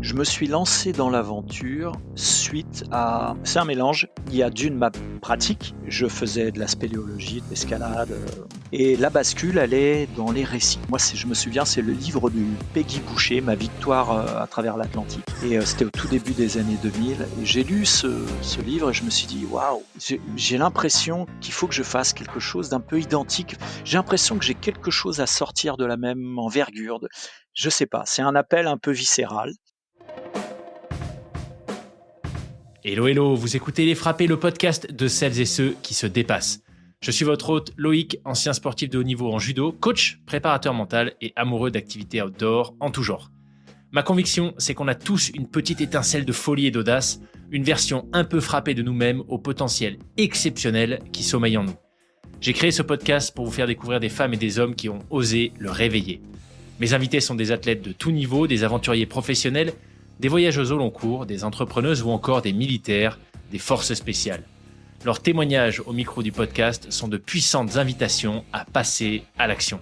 Je me suis lancé dans l'aventure suite à... C'est un mélange. Il y a d'une ma pratique, je faisais de la spéléologie, de l'escalade, et la bascule, elle est dans les récits. Moi, je me souviens, c'est le livre de Peggy Boucher, Ma victoire à travers l'Atlantique. Et c'était au tout début des années 2000. Et j'ai lu ce livre et je me suis dit, waouh, j'ai l'impression qu'il faut que je fasse quelque chose d'un peu identique. J'ai l'impression que j'ai quelque chose à sortir de la même envergure. Je sais pas, c'est un appel un peu viscéral. Hello, hello, vous écoutez Les Frappés, le podcast de celles et ceux qui se dépassent. Je suis votre hôte Loïc, ancien sportif de haut niveau en judo, coach, préparateur mental et amoureux d'activités outdoor en tout genre. Ma conviction, c'est qu'on a tous une petite étincelle de folie et d'audace, une version un peu frappée de nous-mêmes au potentiel exceptionnel qui sommeille en nous. J'ai créé ce podcast pour vous faire découvrir des femmes et des hommes qui ont osé le réveiller. Mes invités sont des athlètes de tout niveau, des aventuriers professionnels, des voyageuses au long cours, des entrepreneuses ou encore des militaires, des forces spéciales. Leurs témoignages au micro du podcast sont de puissantes invitations à passer à l'action.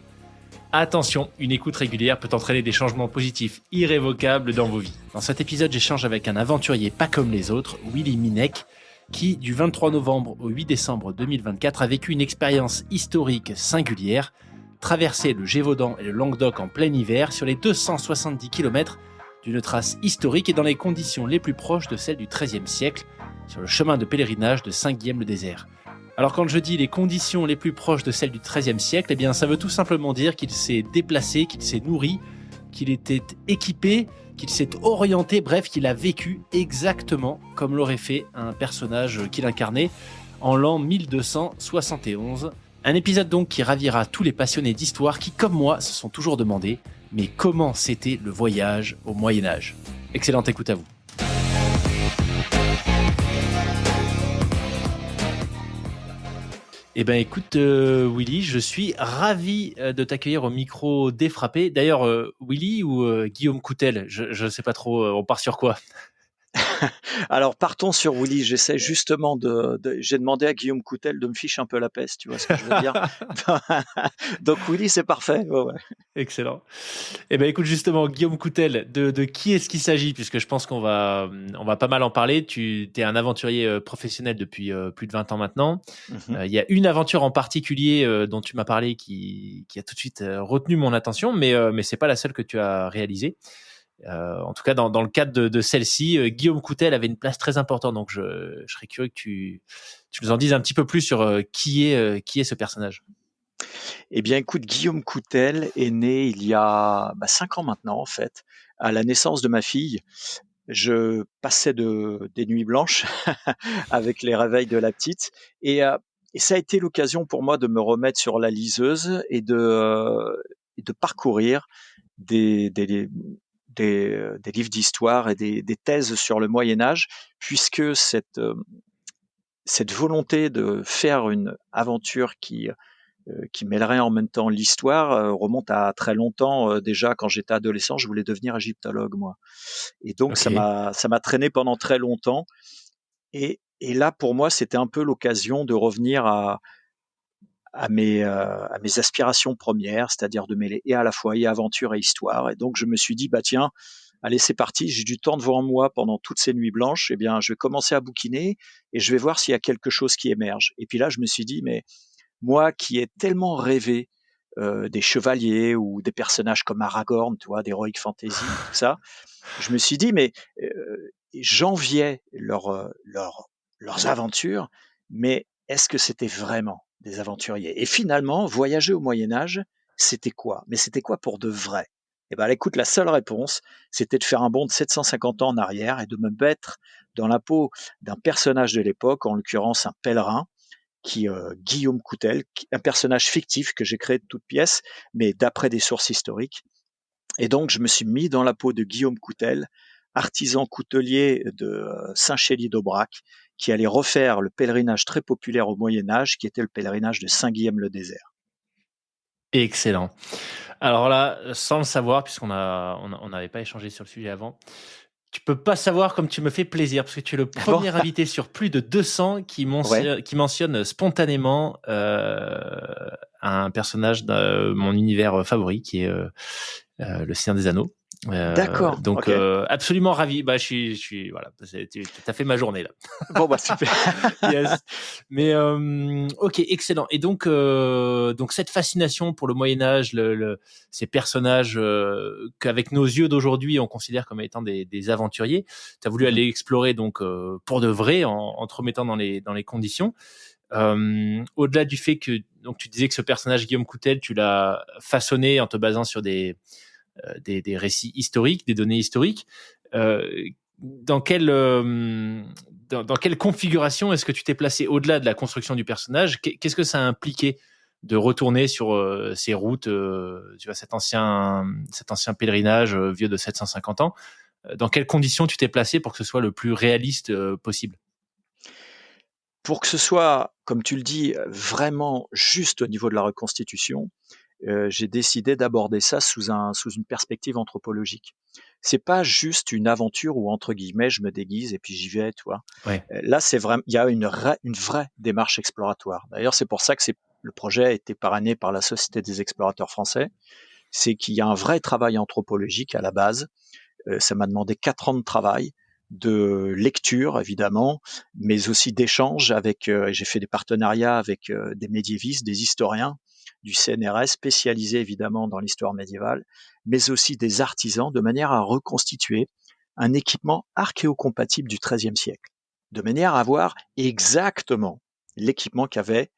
Attention, une écoute régulière peut entraîner des changements positifs irrévocables dans vos vies. Dans cet épisode, j'échange avec un aventurier pas comme les autres, Willy Minec, qui, du 23 novembre au 8 décembre 2024, a vécu une expérience historique singulière, traversé le Gévaudan et le Languedoc en plein hiver sur les 270 km d'une trace historique et dans les conditions les plus proches de celles du XIIIe siècle, sur le chemin de pèlerinage de Saint-Guilhem-le-Désert. Alors quand je dis les conditions les plus proches de celles du XIIIe siècle, eh bien ça veut tout simplement dire qu'il s'est déplacé, qu'il s'est nourri, qu'il était équipé, qu'il s'est orienté, bref, qu'il a vécu exactement comme l'aurait fait un personnage qu'il incarnait en l'an 1271. Un épisode donc qui ravira tous les passionnés d'histoire qui, comme moi, se sont toujours demandé mais comment c'était le voyage au Moyen-Âge. Excellente écoute à vous. Eh bien écoute Willy, je suis ravi de t'accueillir au micro des Frappés. D'ailleurs Willy ou Guillaume Coutel, je ne sais pas trop, on part sur quoi ? Alors partons sur Willy. J'essaie justement j'ai demandé à Guillaume Coutel de me ficher un peu la peste, tu vois ce que je veux dire. Donc Willy, c'est parfait. Ouais. Excellent. Eh bien écoute justement Guillaume Coutel, de qui est-ce qu'il s'agit ? Puisque je pense qu'on va pas mal en parler. Tu es un aventurier professionnel depuis plus de 20 ans maintenant. Il y a une aventure en particulier dont tu m'as parlé qui a tout de suite retenu mon attention, mais c'est pas la seule que tu as réalisée. En tout cas, dans le cadre de celle-ci, Guillaume Coutel avait une place très importante. Donc, je serais curieux que tu nous en dises un petit peu plus sur qui est ce personnage. Eh bien, écoute, Guillaume Coutel est né il y a 5 ans maintenant, en fait, à la naissance de ma fille. Je passais des nuits blanches avec les réveils de la petite, et ça a été l'occasion pour moi de me remettre sur la liseuse et de parcourir des livres d'histoire et des thèses sur le Moyen Âge, puisque cette volonté de faire une aventure qui mêlerait en même temps l'histoire remonte à très longtemps. Déjà, quand j'étais adolescent, je voulais devenir égyptologue, moi. Et donc, Okay. ça m'a traîné pendant très longtemps. Et là, pour moi, c'était un peu l'occasion de revenir à mes aspirations premières, c'est-à-dire de mêler et à la fois et aventure et histoire. Et donc, je me suis dit, bah tiens, allez, c'est parti, j'ai du temps devant moi pendant toutes ces nuits blanches, eh bien, je vais commencer à bouquiner et je vais voir s'il y a quelque chose qui émerge. Et puis là, je me suis dit, mais moi qui ai tellement rêvé des chevaliers ou des personnages comme Aragorn, tu vois, d'Heroic Fantasy, tout ça, je me suis dit, mais j'enviais leurs aventures, mais est-ce que c'était vraiment des aventuriers ? Et finalement, voyager au Moyen-Âge, c'était quoi ? Mais c'était quoi pour de vrai ? Eh ben, écoute, la seule réponse, c'était de faire un bond de 750 ans en arrière et de me mettre dans la peau d'un personnage de l'époque, en l'occurrence un pèlerin, Guillaume Coutel, un personnage fictif que j'ai créé de toutes pièces, mais d'après des sources historiques. Et donc, je me suis mis dans la peau de Guillaume Coutel, artisan coutelier de Saint-Chély-d'Aubrac, qui allait refaire le pèlerinage très populaire au Moyen-Âge, qui était le pèlerinage de Saint-Guilhem-le-Désert. Excellent. Alors là, sans le savoir, puisqu'on n'avait pas échangé sur le sujet avant, tu peux pas savoir comme tu me fais plaisir, parce que tu es le premier invité sur plus de 200 qui mentionne spontanément un personnage de mon univers favori, qui est le Seigneur des Anneaux. D'accord, Donc ok. absolument ravi. Bah je suis voilà, t'as fait ma journée là. Bon, bah super. Yes. Mais ok, excellent. Et donc cette fascination pour le Moyen Âge, ces personnages qu'avec nos yeux d'aujourd'hui on considère comme étant des aventuriers, tu as voulu Mhm. aller explorer donc pour de vrai en te remettant dans les conditions. Au-delà du fait que donc tu disais que ce personnage Guillaume Coutel, tu l'as façonné en te basant sur des récits historiques, des données historiques. Euh, dans quelle dans quelle configuration est-ce que tu t'es placé au-delà de la construction du personnage? Qu'est-ce que ça a impliqué de retourner sur ces routes, tu vois, cet ancien pèlerinage vieux de 750 ans? Dans quelles conditions tu t'es placé pour que ce soit le plus réaliste possible? Pour que ce soit, comme tu le dis, vraiment juste au niveau de la reconstitution, j'ai décidé d'aborder ça sous une perspective anthropologique. C'est pas juste une aventure où entre guillemets je me déguise et puis j'y vais, tu vois. Ouais. Là, c'est vraiment, il y a une vraie démarche exploratoire. D'ailleurs, c'est pour ça que le projet a été parrainé par la Société des explorateurs français. C'est qu'il y a un vrai travail anthropologique à la base. Ça m'a demandé 4 ans de travail, de lecture évidemment, mais aussi d'échanges avec. J'ai fait des partenariats avec des médiévistes, des historiens du CNRS spécialisés évidemment dans l'histoire médiévale, mais aussi des artisans, de manière à reconstituer un équipement archéocompatible du XIIIe siècle, de manière à avoir exactement l'équipement qu'avait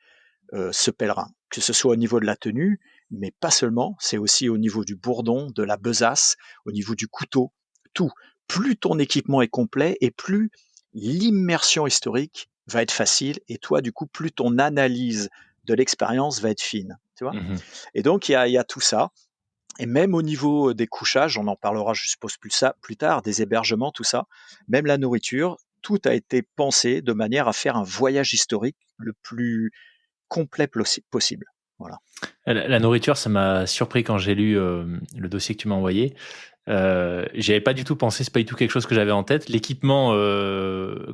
ce pèlerin, que ce soit au niveau de la tenue, mais pas seulement, c'est aussi au niveau du bourdon, de la besace, au niveau du couteau, tout. Plus ton équipement est complet et plus l'immersion historique va être facile et toi, du coup, plus ton analyse de l'expérience va être fine. Tu vois. Mhm. Et donc, il y a tout ça. Et même au niveau des couchages, on en parlera, je suppose, plus tard, des hébergements, tout ça, même la nourriture, tout a été pensé de manière à faire un voyage historique le plus complet possible. Voilà. La nourriture, ça m'a surpris quand j'ai lu le dossier que tu m'as envoyé. J'avais pas du tout pensé, c'est pas du tout quelque chose que j'avais en tête. L'équipement,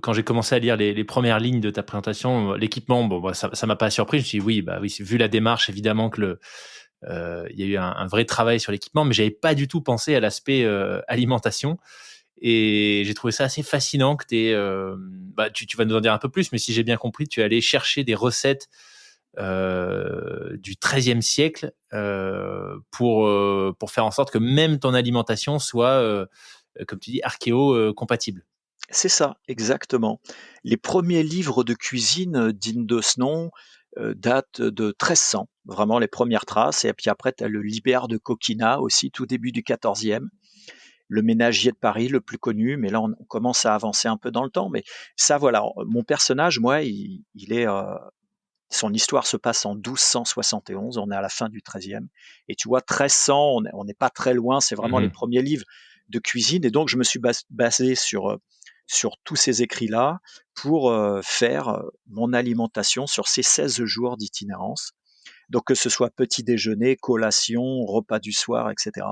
quand j'ai commencé à lire les premières lignes de ta présentation, l'équipement, bon, bah, ça m'a pas surpris. Je me suis dit, oui, bah oui, vu la démarche, évidemment que il y a eu un vrai travail sur l'équipement, mais j'avais pas du tout pensé à l'aspect alimentation. Et j'ai trouvé ça assez fascinant que bah, tu vas nous en dire un peu plus, mais si j'ai bien compris, tu es allé chercher des recettes du XIIIe siècle pour faire en sorte que même ton alimentation soit, comme tu dis, archéo-compatible. C'est ça, exactement. Les premiers livres de cuisine dignes de ce nom datent de 1300, vraiment les premières traces. Et puis après, tu as le Libère de Coquina aussi, tout début du 14e. Le ménagier de Paris, le plus connu, mais là, on commence à avancer un peu dans le temps. Mais ça, voilà, mon personnage, moi, il est, son histoire se passe en 1271, on est à la fin du XIIIe. Et tu vois, 1300, on n'est pas très loin, c'est vraiment les Mhm. premiers livres de cuisine. Et donc, je me suis basé sur tous ces écrits-là pour faire mon alimentation sur ces 16 jours d'itinérance. Donc, que ce soit petit déjeuner, collation, repas du soir, etc.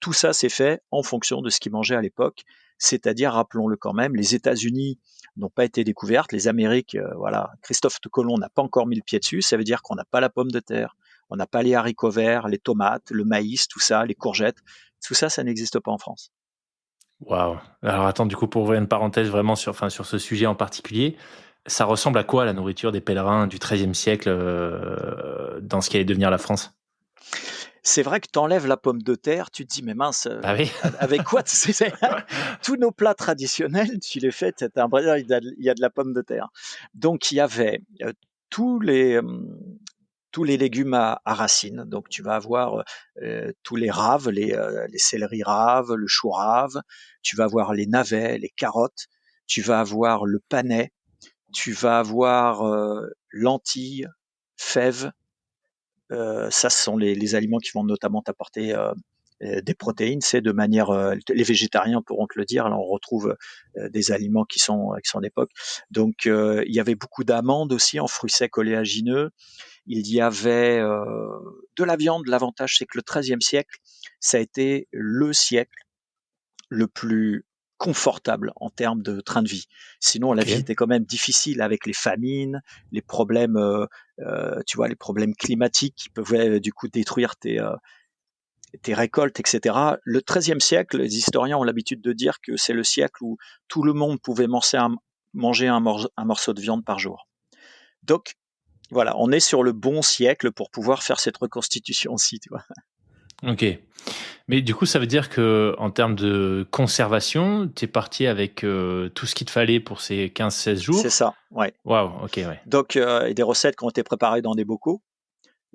Tout ça, c'est fait en fonction de ce qu'ils mangeaient à l'époque. C'est-à-dire, rappelons-le quand même, les États-Unis n'ont pas été découvertes, les Amériques, voilà, Christophe Colomb n'a pas encore mis le pied dessus, ça veut dire qu'on n'a pas la pomme de terre, on n'a pas les haricots verts, les tomates, le maïs, tout ça, les courgettes, tout ça, ça n'existe pas en France. Waouh. Alors attends, du coup, pour ouvrir une parenthèse vraiment sur ce sujet en particulier, ça ressemble à quoi la nourriture des pèlerins du XIIIe siècle dans ce qui allait devenir la France? C'est vrai que tu enlèves la pomme de terre, tu te dis, mais mince, Bah oui. avec quoi tous nos plats traditionnels, tu les fais, tu as l'impression il y a de la pomme de terre. Donc, il y avait tous les, tous les légumes à racines. Donc, tu vas avoir tous les raves, les céleris raves, le chou rave, tu vas avoir les navets, les carottes, tu vas avoir le panais, tu vas avoir lentilles, fèves, ça, ce sont les aliments qui vont notamment t'apporter des protéines. C'est de manière, les végétariens pourront te le dire. Là, on retrouve des aliments qui sont d'époque. Donc, il y avait beaucoup d'amandes aussi en fruits secs oléagineux. Il y avait de la viande. L'avantage, c'est que le XIIIe siècle, ça a été le siècle le plus confortable en termes de train de vie. Sinon, la Ok. vie était quand même difficile avec les famines, les problèmes, tu vois, les problèmes climatiques qui pouvaient du coup détruire tes récoltes, etc. Le XIIIe siècle, les historiens ont l'habitude de dire que c'est le siècle où tout le monde pouvait manger un morceau de viande par jour. Donc, voilà, on est sur le bon siècle pour pouvoir faire cette reconstitution aussi, tu vois. Ok. Mais du coup, ça veut dire que en termes de conservation, tu es parti avec tout ce qu'il te fallait pour ces 15-16 C'est jours. ça, ouais. Waouh, ok, ouais. Donc, et des recettes qui ont été préparées dans des bocaux.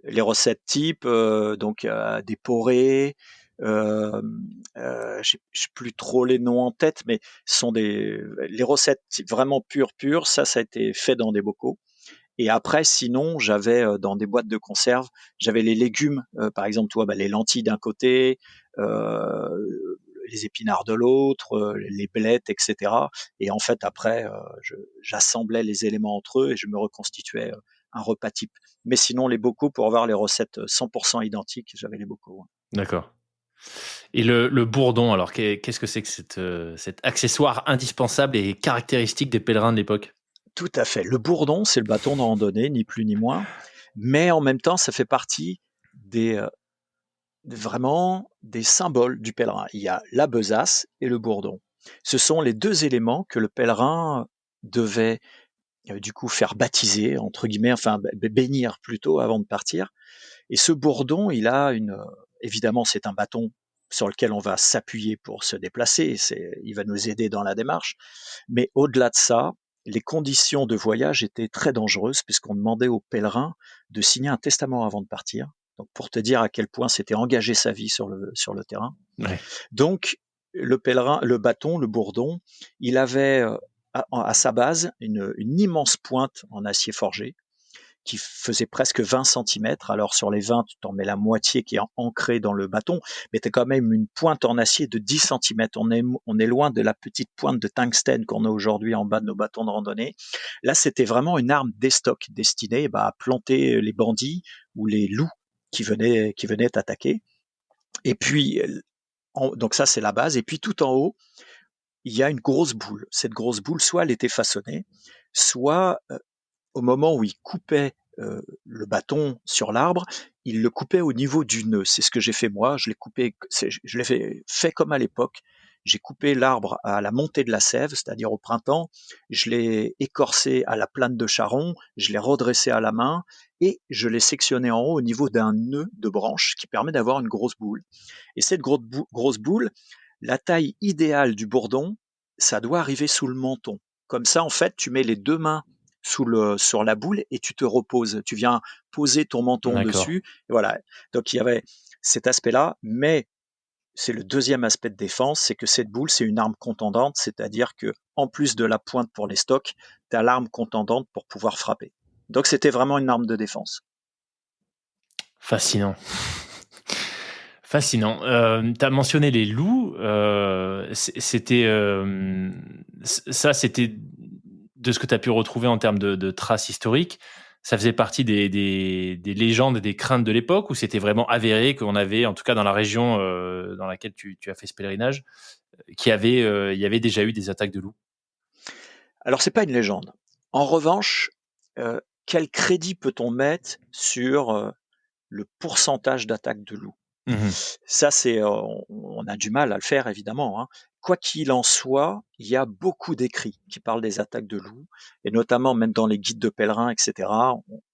Les recettes type, donc des porées, j'ai plus trop les noms en tête, mais ce sont les recettes vraiment pures, ça a été fait dans des bocaux. Et après, sinon, j'avais dans des boîtes de conserve, j'avais les légumes, par exemple, tu vois, les lentilles d'un côté, euh, les épinards de l'autre, les blettes, etc. Et en fait, après, j'assemblais les éléments entre eux et je me reconstituais un repas type. Mais sinon, les bocaux, pour avoir les recettes 100% identiques, j'avais les bocaux. D'accord. Et le bourdon, alors, qu'est-ce que c'est que cet accessoire indispensable et caractéristique des pèlerins de l'époque? Tout à fait. Le bourdon, c'est le bâton de randonnée, ni plus ni moins. Mais en même temps, ça fait partie des, vraiment des symboles du pèlerin. Il y a la besace et le bourdon. Ce sont les deux éléments que le pèlerin devait du coup faire baptiser, entre guillemets, enfin bénir plutôt avant de partir. Et ce bourdon, évidemment, c'est un bâton sur lequel on va s'appuyer pour se déplacer. Il va nous aider dans la démarche. Mais au-delà de ça, les conditions de voyage étaient très dangereuses puisqu'on demandait aux pèlerins de signer un testament avant de partir. Donc pour te dire à quel point c'était engager sa vie sur le terrain. Ouais. Donc le pèlerin, le bâton, le bourdon, il avait à sa base une immense pointe en acier forgé qui faisait presque 20 centimètres. Alors sur les 20, tu t'en mets la moitié qui est ancrée dans le bâton, mais tu as quand même une pointe en acier de 10 centimètres. On est loin de la petite pointe de tungstène qu'on a aujourd'hui en bas de nos bâtons de randonnée. Là, c'était vraiment une arme d'estoc destinée à planter les bandits ou les loups qui venaient t'attaquer. Et puis, donc ça, c'est la base. Et puis tout en haut, il y a une grosse boule. Cette grosse boule, soit elle était façonnée, soit au moment où il coupait le bâton sur l'arbre, il le coupait au niveau du nœud. C'est ce que j'ai fait moi. Je l'ai fait comme à l'époque. J'ai coupé l'arbre à la montée de la sève, c'est-à-dire au printemps. Je l'ai écorcé à la plane de charron. Je l'ai redressé à la main et je l'ai sectionné en haut au niveau d'un nœud de branche qui permet d'avoir une grosse boule. Et cette grosse boule, la taille idéale du bourdon, ça doit arriver sous le menton. Comme ça, en fait, tu mets les deux mains sur la boule et tu te reposes. Tu viens poser ton menton D'accord. dessus. Et voilà. Donc il y avait cet aspect-là, mais c'est le deuxième aspect de défense, c'est que cette boule, c'est une arme contendante, c'est-à-dire que en plus de la pointe pour les stocks, tu as l'arme contendante pour pouvoir frapper. Donc c'était vraiment une arme de défense. Fascinant. Fascinant. Tu as mentionné les loups. C'était de ce que tu as pu retrouver en termes de traces historiques. Ça faisait partie des légendes et des craintes de l'époque, ou c'était vraiment avéré qu'on avait, en tout cas dans la région dans laquelle tu as fait ce pèlerinage, il y avait déjà eu des attaques de loups? Alors c'est pas une légende. En revanche, quel crédit peut-on mettre sur le pourcentage d'attaques de loups? Mmh. Ça, on a du mal à le faire, évidemment, hein. Quoi qu'il en soit, il y a beaucoup d'écrits qui parlent des attaques de loups, et notamment même dans les guides de pèlerins, etc.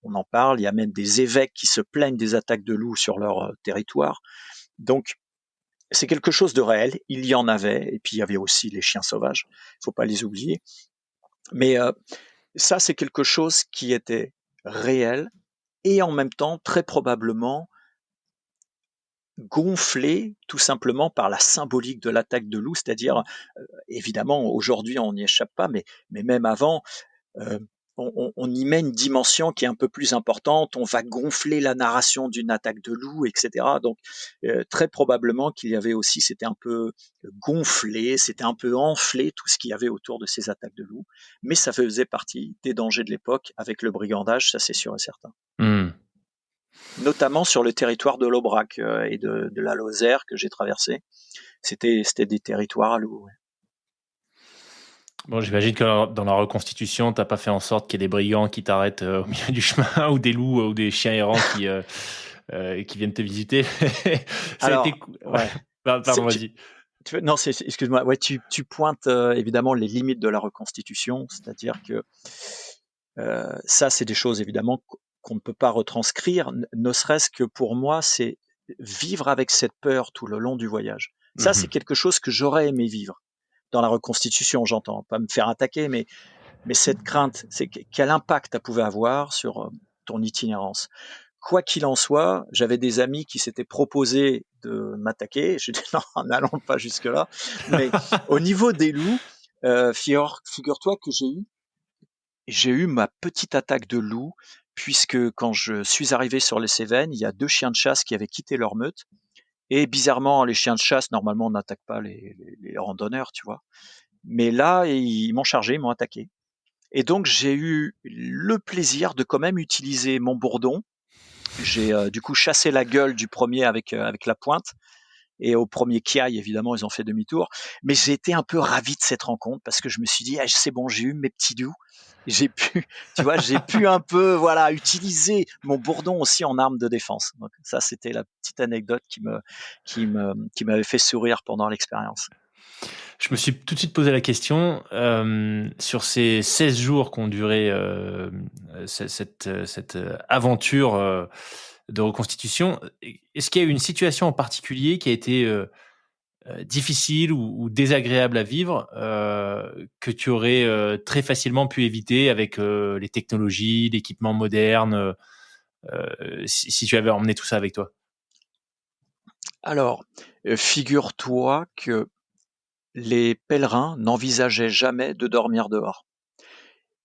On en parle. Il y a même des évêques qui se plaignent des attaques de loups sur leur territoire. Donc, c'est quelque chose de réel. Il y en avait, et puis il y avait aussi les chiens sauvages. Il faut pas les oublier. Mais ça, c'est quelque chose qui était réel et en même temps très probablement gonflé tout simplement par la symbolique de l'attaque de loup, c'est-à-dire, évidemment, aujourd'hui on n'y échappe pas, mais même avant, euh, on y met une dimension qui est un peu plus importante, on va gonfler la narration d'une attaque de loup, etc. Donc très probablement qu'il y avait aussi, c'était un peu gonflé, c'était un peu enflé tout ce qu'il y avait autour de ces attaques de loup, mais ça faisait partie des dangers de l'époque avec le brigandage, ça c'est sûr et certain. Mmh. Notamment sur le territoire de l'Aubrac et de la Lozère que j'ai traversé. C'était des territoires à loups. Ouais. Bon, j'imagine que dans la reconstitution, tu as pas fait en sorte qu'il y ait des brigands qui t'arrêtent au milieu du chemin ou des loups ou des chiens errants qui viennent te visiter. Ça a été Alors, ouais. Pardon, vas-y. Non, excuse-moi. Ouais, tu pointes évidemment les limites de la reconstitution, c'est-à-dire que ça, c'est des choses évidemment qu'on ne peut pas retranscrire, ne serait-ce que pour moi, c'est vivre avec cette peur tout le long du voyage. Ça, c'est quelque chose que j'aurais aimé vivre dans la reconstitution, j'entends, pas me faire attaquer, mais cette crainte, c'est quel impact ça pouvait avoir sur ton itinérance. Quoi qu'il en soit, j'avais des amis qui s'étaient proposés de m'attaquer. Je dis non, n'allons pas jusque-là. Mais au niveau des loups, figure-toi que j'ai eu ma petite attaque de loup, puisque quand je suis arrivé sur les Cévennes, il y a 2 chiens de chasse qui avaient quitté leur meute. Et bizarrement, les chiens de chasse, normalement, on n'attaque pas les randonneurs, tu vois. Mais là, ils m'ont chargé, ils m'ont attaqué. Et donc, j'ai eu le plaisir de quand même utiliser mon bourdon. J'ai du coup chassé la gueule du premier avec la pointe. Et au premier kiaï, évidemment, ils ont fait demi-tour. Mais j'ai été un peu ravi de cette rencontre parce que je me suis dit, ah, c'est bon, j'ai eu mes petits loups. J'ai pu, tu vois, j'ai pu un peu, voilà, utiliser mon bourdon aussi en arme de défense. Donc ça, c'était la petite anecdote qui m'avait fait sourire pendant l'expérience. Je me suis tout de suite posé la question, sur ces 16 jours qu'ont duré cette aventure de reconstitution, est-ce qu'il y a eu une situation en particulier qui a été difficile ou désagréable à vivre, que tu aurais très facilement pu éviter avec les technologies, l'équipement moderne, si tu avais emmené tout ça avec toi? Alors, figure-toi que les pèlerins n'envisageaient jamais de dormir dehors.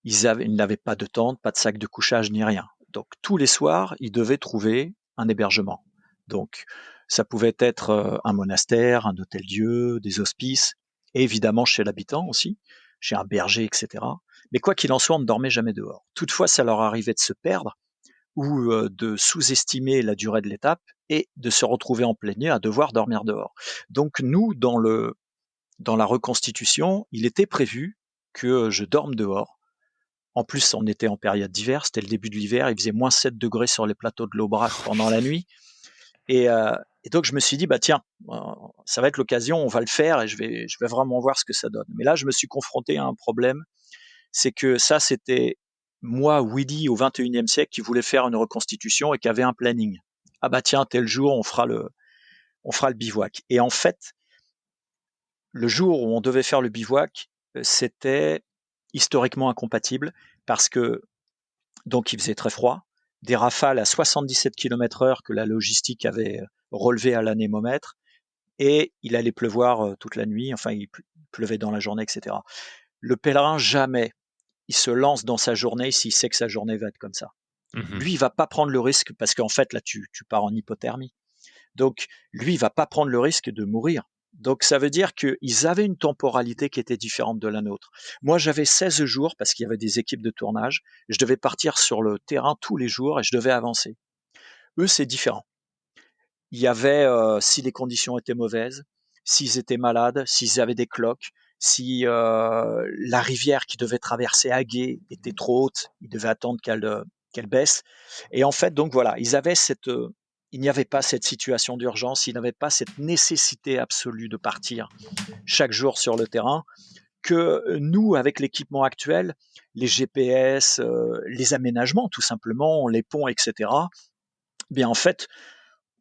Ils n'avaient pas de tente, pas de sac de couchage ni rien. Donc tous les soirs, ils devaient trouver un hébergement. Donc ça pouvait être un monastère, un hôtel-dieu, des hospices, et évidemment chez l'habitant aussi, chez un berger, etc. Mais quoi qu'il en soit, on ne dormait jamais dehors. Toutefois, ça leur arrivait de se perdre ou de sous-estimer la durée de l'étape et de se retrouver en pleine nuit à devoir dormir dehors. Donc nous, dans la reconstitution, il était prévu que je dorme dehors. En plus, on était en période d'hiver, c'était le début de l'hiver, il faisait moins 7 degrés sur les plateaux de l'Aubrac pendant la nuit. Et donc, je me suis dit, bah tiens, ça va être l'occasion, on va le faire et je vais vraiment voir ce que ça donne. Mais là, je me suis confronté à un problème, c'est que ça, c'était moi, Willy, au 21e siècle, qui voulait faire une reconstitution et qui avait un planning. Ah bah tiens, tel jour, on fera le bivouac. Et en fait, le jour où on devait faire le bivouac, c'était historiquement incompatible parce que donc il faisait très froid, des rafales à 77 km/h que la logistique avait relevé à l'anémomètre, et il allait pleuvoir toute la nuit, enfin il pleuvait dans la journée, etc. Le pèlerin, jamais il se lance dans sa journée s'il sait que sa journée va être comme ça. Mmh. Lui, il va pas prendre le risque parce qu'en fait, là, tu pars en hypothermie. Donc, lui, il va pas prendre le risque de mourir. Donc, ça veut dire qu'ils avaient une temporalité qui était différente de la nôtre. Moi, j'avais 16 jours parce qu'il y avait des équipes de tournage. Je devais partir sur le terrain tous les jours et je devais avancer. Eux, c'est différent. Il y avait, si les conditions étaient mauvaises, s'ils étaient malades, s'ils avaient des cloques, si la rivière qu'ils devaient traverser à gué était trop haute, ils devaient attendre qu'elle baisse. Et en fait, donc voilà, il n'y avait pas cette situation d'urgence, il n'y avait pas cette nécessité absolue de partir chaque jour sur le terrain, que nous, avec l'équipement actuel, les GPS, les aménagements tout simplement, les ponts, etc., bien en fait,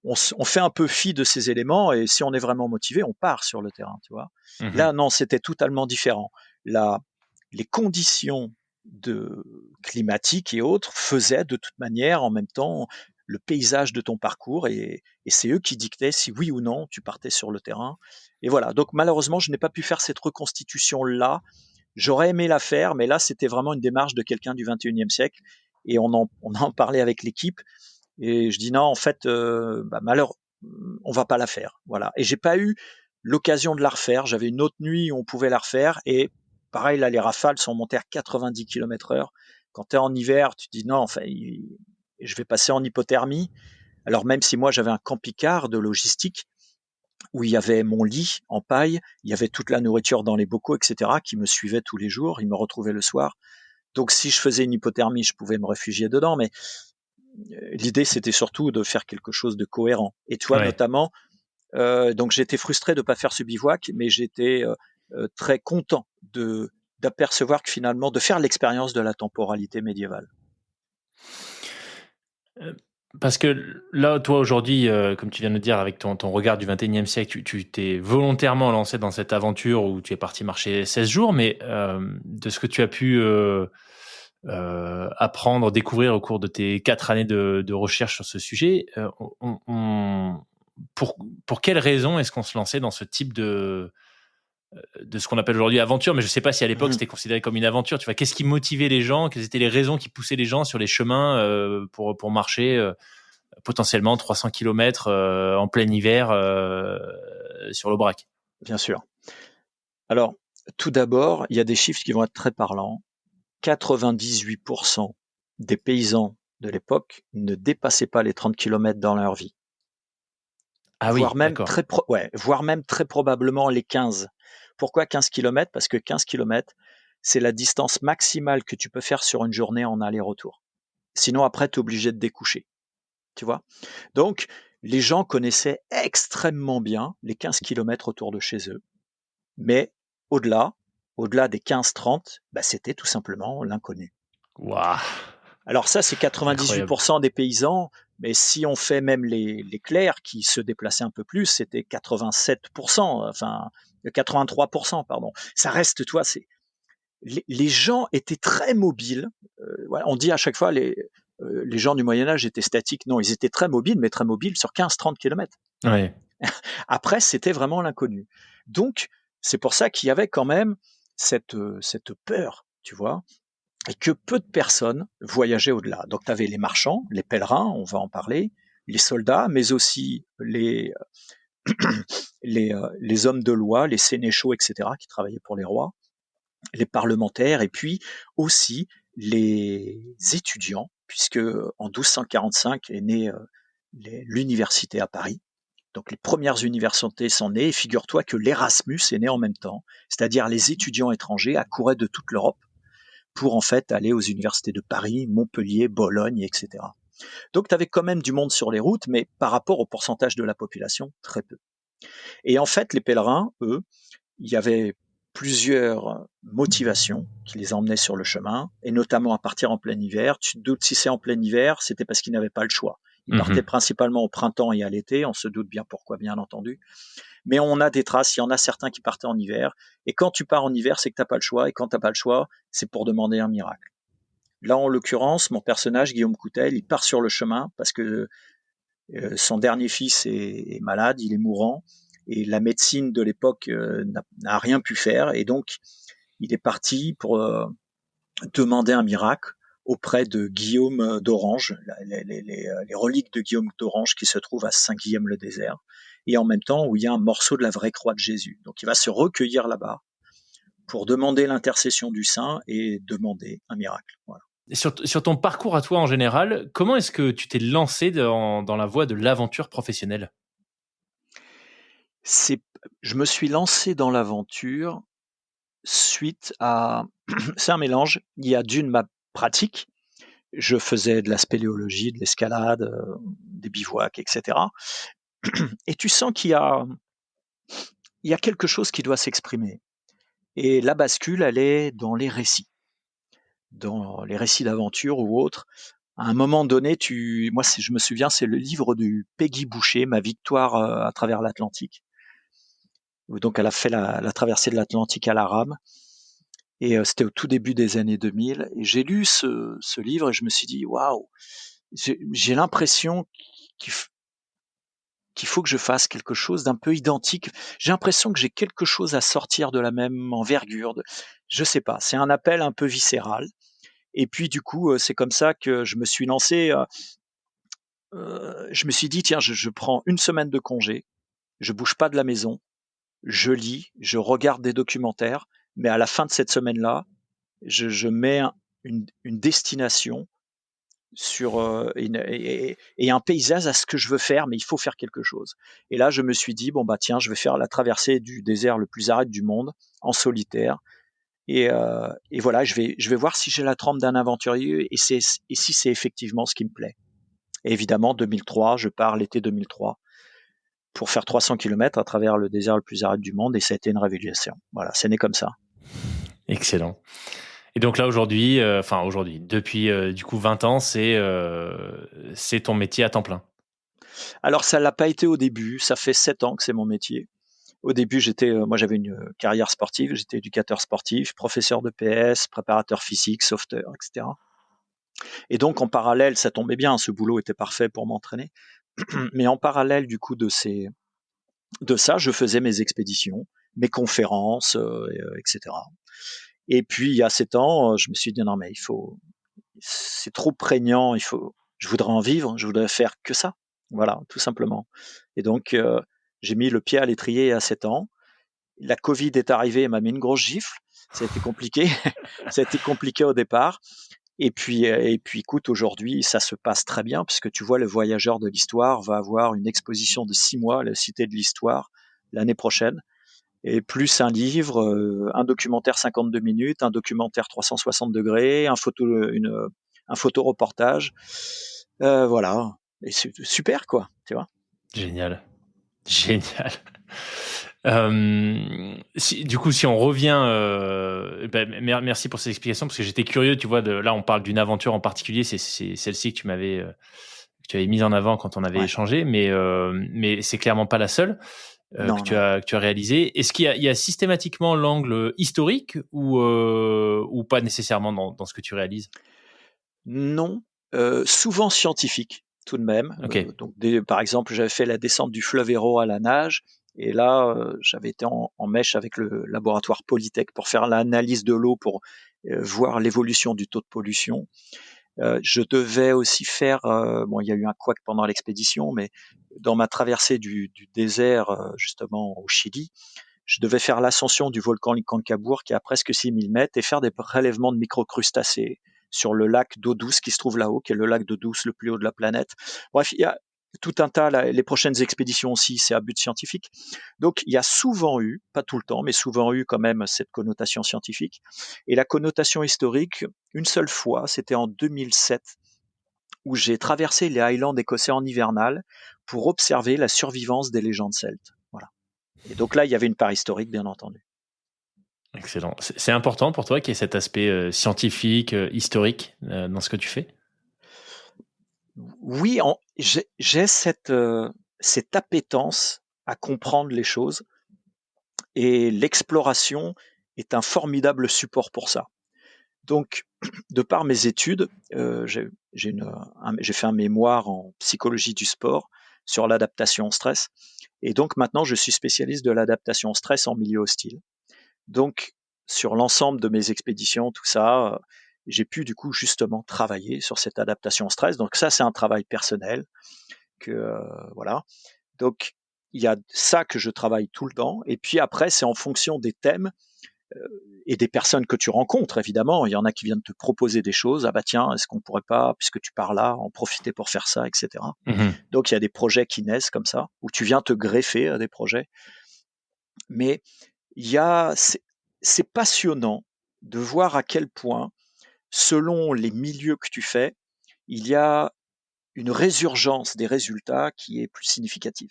on fait un peu fi de ces éléments et si on est vraiment motivé, on part sur le terrain, tu vois. Mmh. Là, non, c'était totalement différent. Là, les conditions climatiques et autres faisaient de toute manière en même temps le paysage de ton parcours et c'est eux qui dictaient si oui ou non tu partais sur le terrain. Et voilà. Donc malheureusement, je n'ai pas pu faire cette reconstitution là. J'aurais aimé la faire, mais là, c'était vraiment une démarche de quelqu'un du 21e siècle et on en parlait avec l'équipe et je dis non, en fait, malheur, on va pas la faire. Voilà. Et j'ai pas eu l'occasion de la refaire. J'avais une autre nuit où on pouvait la refaire. Et pareil, là, les rafales sont montées à 90 km/h. Quand tu es en hiver, tu te dis non, enfin, je vais passer en hypothermie. Alors même si moi j'avais un camping-car de logistique où il y avait mon lit en paille, il y avait toute la nourriture dans les bocaux, etc., qui me suivait tous les jours, il me retrouvait le soir. Donc si je faisais une hypothermie, je pouvais me réfugier dedans, mais l'idée, c'était surtout de faire quelque chose de cohérent. Et toi, Ouais. notamment, donc j'étais frustré de ne pas faire ce bivouac, mais j'étais très content d'apercevoir que finalement, de faire l'expérience de la temporalité médiévale. Euh, Parce que là, toi, aujourd'hui, comme tu viens de le dire, avec ton regard du 21e siècle, tu t'es volontairement lancé dans cette aventure où tu es parti marcher 16 jours, mais de ce que tu as pu apprendre, découvrir au cours de tes 4 années de recherche sur ce sujet, pour quelles raisons est-ce qu'on se lançait dans ce type de ce qu'on appelle aujourd'hui aventure, mais je sais pas si à l'époque Mhm. c'était considéré comme une aventure. Tu vois, qu'est-ce qui motivait les gens? Quelles étaient les raisons qui poussaient les gens sur les chemins pour marcher potentiellement 300 km en plein hiver sur l'Aubrac? Bien sûr. Alors, tout d'abord, il y a des chiffres qui vont être très parlants. 98% des paysans de l'époque ne dépassaient pas les 30 kilomètres dans leur vie, Ah oui, d'accord. voire même très probablement les 15. Pourquoi 15 kilomètres? Parce que 15 kilomètres, c'est la distance maximale que tu peux faire sur une journée en aller-retour. Sinon, après, tu es obligé de découcher. Tu vois? Donc, les gens connaissaient extrêmement bien les 15 kilomètres autour de chez eux. Mais au-delà, au-delà des 15-30, bah, c'était tout simplement l'inconnu. Waouh, Alors ça, c'est incroyable. 98% des paysans, mais si on fait même les clercs qui se déplaçaient un peu plus, c'était 87%, enfin 83%, pardon. Ça reste, toi, les gens étaient très mobiles. Voilà, on dit à chaque fois les gens du Moyen Âge étaient statiques. Non, ils étaient très mobiles, mais très mobiles sur 15-30 kilomètres. Ouais. Après, c'était vraiment l'inconnu. Donc, c'est pour ça qu'il y avait quand même cette peur, tu vois, et que peu de personnes voyageaient au-delà. Donc, tu avais les marchands, les pèlerins, on va en parler, les soldats, mais aussi les hommes de loi, les sénéchaux, etc., qui travaillaient pour les rois, les parlementaires, et puis aussi les étudiants, puisque en 1245 est née l'université à Paris. Donc les premières universités sont nées, et figure-toi que l'Erasmus est né en même temps, c'est-à-dire les étudiants étrangers accouraient de toute l'Europe pour en fait aller aux universités de Paris, Montpellier, Bologne, etc. Donc tu avais quand même du monde sur les routes, mais par rapport au pourcentage de la population, très peu. Et en fait, les pèlerins, eux, il y avait plusieurs motivations qui les emmenaient sur le chemin, et notamment à partir en plein hiver. Tu te doutes, si c'est en plein hiver, c'était parce qu'ils n'avaient pas le choix. Ils partaient Mhm. principalement au printemps et à l'été, on se doute bien pourquoi, bien entendu. Mais on a des traces, il y en a certains qui partaient en hiver. Et quand tu pars en hiver, c'est que tu n'as pas le choix. Et quand tu n'as pas le choix, c'est pour demander un miracle. Là, en l'occurrence, mon personnage, Guillaume Coutel, il part sur le chemin parce que son dernier fils est malade, il est mourant. Et la médecine de l'époque n'a rien pu faire. Et donc, il est parti pour demander un miracle auprès de Guillaume d'Orange, les reliques de Guillaume d'Orange qui se trouvent à Saint-Guillaume-le-Désert, et en même temps où il y a un morceau de la vraie croix de Jésus. Donc il va se recueillir là-bas pour demander l'intercession du saint et demander un miracle. Voilà. Et sur ton parcours à toi en général, comment est-ce que tu t'es lancé dans la voie de l'aventure professionnelle? C'est, je me suis lancé dans l'aventure suite à, c'est un mélange, il y a d'une ma pratique, je faisais de la spéléologie, de l'escalade, des bivouacs, etc. Et tu sens il y a quelque chose qui doit s'exprimer. Et la bascule, elle est dans les récits d'aventure ou autres. À un moment donné, je me souviens, c'est le livre du Peggy Boucher, Ma victoire à travers l'Atlantique. Donc, elle a fait la traversée de l'Atlantique à la rame. Et c'était au tout début des années 2000. Et j'ai lu ce livre et je me suis dit, waouh, j'ai l'impression qu'il qu'il faut que je fasse quelque chose d'un peu identique. J'ai l'impression que j'ai quelque chose à sortir de la même envergure. Je sais pas, c'est un appel un peu viscéral. Et puis du coup, c'est comme ça que je me suis lancé. Je me suis dit, tiens, je prends une semaine de congé, je bouge pas de la maison, je lis, je regarde des documentaires, mais à la fin de cette semaine-là, je mets une destination sur et un paysage à ce que je veux faire, mais il faut faire quelque chose. Et là, je me suis dit, bon bah tiens, je vais faire la traversée du désert le plus aride du monde en solitaire. Et voilà, je vais voir si j'ai la trempe d'un aventurier et si c'est effectivement ce qui me plaît. Et évidemment, 2003, je pars l'été 2003 pour faire 300 km à travers le désert le plus aride du monde, et ça a été une révélation. Voilà, c'est né comme ça. Excellent. Et donc là, aujourd'hui, depuis du coup 20 ans, c'est ton métier à temps plein. Alors, ça l'a pas été au début. Ça fait 7 ans que c'est mon métier. Au début, moi, j'avais une carrière sportive. J'étais éducateur sportif, professeur de PS, préparateur physique, sauveteur, etc. Et donc, en parallèle, ça tombait bien. Ce boulot était parfait pour m'entraîner. Mais en parallèle, du coup, de ça, je faisais mes expéditions, mes conférences, etc. Et puis, il y a 7 ans, je me suis dit, non, mais c'est trop prégnant, je voudrais en vivre, je voudrais faire que ça. Voilà, tout simplement. Et donc, j'ai mis le pied à l'étrier à 7 ans. La Covid est arrivée et m'a mis une grosse gifle. Ça a été compliqué. Ça a été compliqué au départ. Et puis, écoute, aujourd'hui, ça se passe très bien puisque tu vois, le Voyageur de l'Histoire va avoir une exposition de 6 mois à la Cité de l'Histoire l'année prochaine. Et plus un livre, un documentaire 52 minutes, un documentaire 360 degrés, un photoreportage. Voilà. Et c'est super, quoi, tu vois. Génial. Génial. Du coup, si on revient, merci pour ces explications parce que j'étais curieux, tu vois, là on parle d'une aventure en particulier, c'est celle-ci que tu avais mise en avant quand on avait Ouais. échangé, mais c'est clairement pas la seule Non, que tu as réalisée. Est-ce qu'il y a systématiquement l'angle historique ou pas nécessairement dans ce que tu réalises? non, souvent scientifique tout de même. Ok. Donc, par exemple, j'avais fait la descente du fleuve Hérault à la nage. Et là, j'avais été en mèche avec le laboratoire Polytech pour faire l'analyse de l'eau pour voir l'évolution du taux de pollution. Je devais aussi faire, bon, il y a eu un couac pendant l'expédition, mais dans ma traversée du désert, justement au Chili, je devais faire l'ascension du volcan Licancabour qui a presque 6000 mètres et faire des prélèvements de microcrustacés sur le lac d'eau douce qui se trouve là-haut, qui est le lac d'eau douce le plus haut de la planète. Bref, il y a tout un tas, les prochaines expéditions aussi, c'est à but scientifique. Donc, il y a souvent eu, pas tout le temps, mais souvent eu quand même cette connotation scientifique. Et la connotation historique, une seule fois, c'était en 2007, où j'ai traversé les Highlands écossais en hivernal pour observer la survivance des légendes celtes. Voilà. Et donc là, il y avait une part historique, bien entendu. Excellent. C'est important pour toi qu'il y ait cet aspect scientifique, historique dans ce que tu fais? Oui, j'ai cette appétence à comprendre les choses et l'exploration est un formidable support pour ça. Donc, de par mes études, j'ai fait un mémoire en psychologie du sport sur l'adaptation au stress. Et donc maintenant, je suis spécialiste de l'adaptation au stress en milieu hostile. Donc, sur l'ensemble de mes expéditions, tout ça, j'ai pu du coup justement travailler sur cette adaptation au stress. Donc ça, c'est un travail personnel voilà. Donc il y a ça que je travaille tout le temps. Et puis après, c'est en fonction des thèmes et des personnes que tu rencontres, évidemment. Il y en a qui viennent te proposer des choses. Ah bah tiens, est-ce qu'on pourrait pas, puisque tu pars là, en profiter pour faire ça, etc. Mhm. Donc il y a des projets qui naissent comme ça, où tu viens te greffer à des projets. Mais c'est passionnant de voir à quel point, selon les milieux que tu fais, il y a une résurgence des résultats qui est plus significative.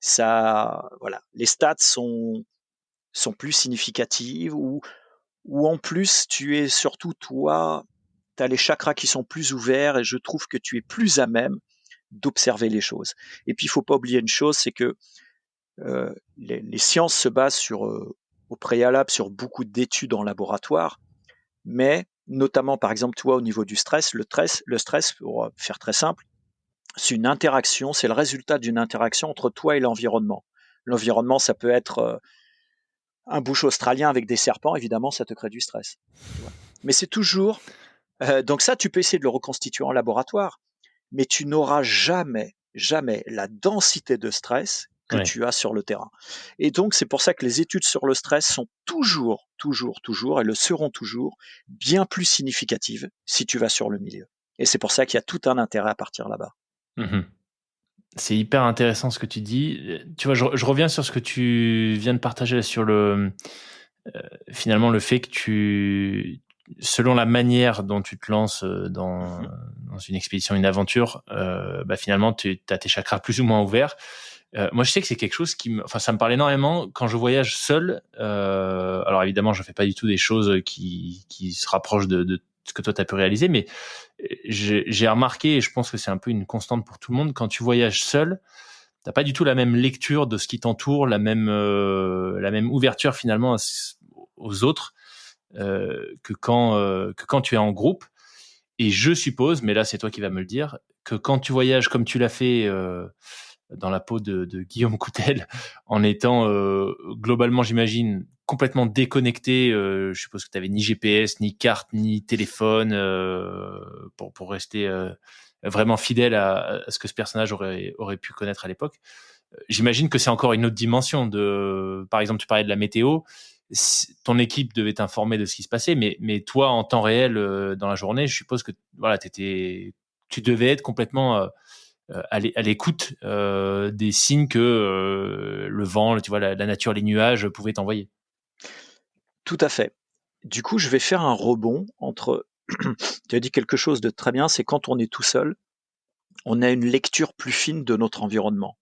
Ça, voilà, les stats sont plus significatives ou en plus tu es surtout toi, tu as les chakras qui sont plus ouverts et je trouve que tu es plus à même d'observer les choses. Et puis il faut pas oublier une chose, c'est que les sciences se basent au préalable sur beaucoup d'études en laboratoire, mais notamment par exemple toi au niveau du stress, le stress pour faire très simple, c'est une interaction, c'est le résultat d'une interaction entre toi et l'environnement. L'environnement, ça peut être un bush australien avec des serpents, évidemment, ça te crée du stress. Tu vois. Mais c'est toujours. Donc, ça, tu peux essayer de le reconstituer en laboratoire, mais tu n'auras jamais, jamais la densité de stress que Ouais. tu as sur le terrain. Et donc, c'est pour ça que les études sur le stress sont toujours, toujours, toujours, et le seront toujours, bien plus significatives si tu vas sur le milieu. Et c'est pour ça qu'il y a tout un intérêt à partir là-bas. Mhm. C'est hyper intéressant ce que tu dis. Tu vois, je reviens sur ce que tu viens de partager sur finalement le fait que selon la manière dont tu te lances dans une expédition, une aventure, finalement, tu as tes chakras plus ou moins ouverts. Moi, je sais que c'est quelque chose ça me parle énormément quand je voyage seul. Alors évidemment, je fais pas du tout des choses qui se rapprochent de ce que toi t'as pu réaliser, mais j'ai remarqué, et je pense que c'est un peu une constante pour tout le monde, quand tu voyages seul, t'as pas du tout la même lecture de ce qui t'entoure, la même ouverture finalement aux autres que quand tu es en groupe. Et je suppose, mais là c'est toi qui vas me le dire, que quand tu voyages comme tu l'as fait dans la peau de Guillaume Coutel, en étant globalement, j'imagine, complètement déconnecté. Je suppose que tu n'avais ni GPS, ni carte, ni téléphone pour rester vraiment fidèle à ce que ce personnage aurait pu connaître à l'époque. J'imagine que c'est encore une autre dimension. Par exemple, tu parlais de la météo. Ton équipe devait t'informer de ce qui se passait, mais toi, en temps réel, dans la journée, je suppose que voilà, tu devais être complètement à l'écoute des signes que le vent, tu vois, la nature, les nuages pouvaient t'envoyer. Tout à fait. Du coup, je vais faire un rebond entre. Tu as dit quelque chose de très bien, c'est quand on est tout seul, on a une lecture plus fine de notre environnement.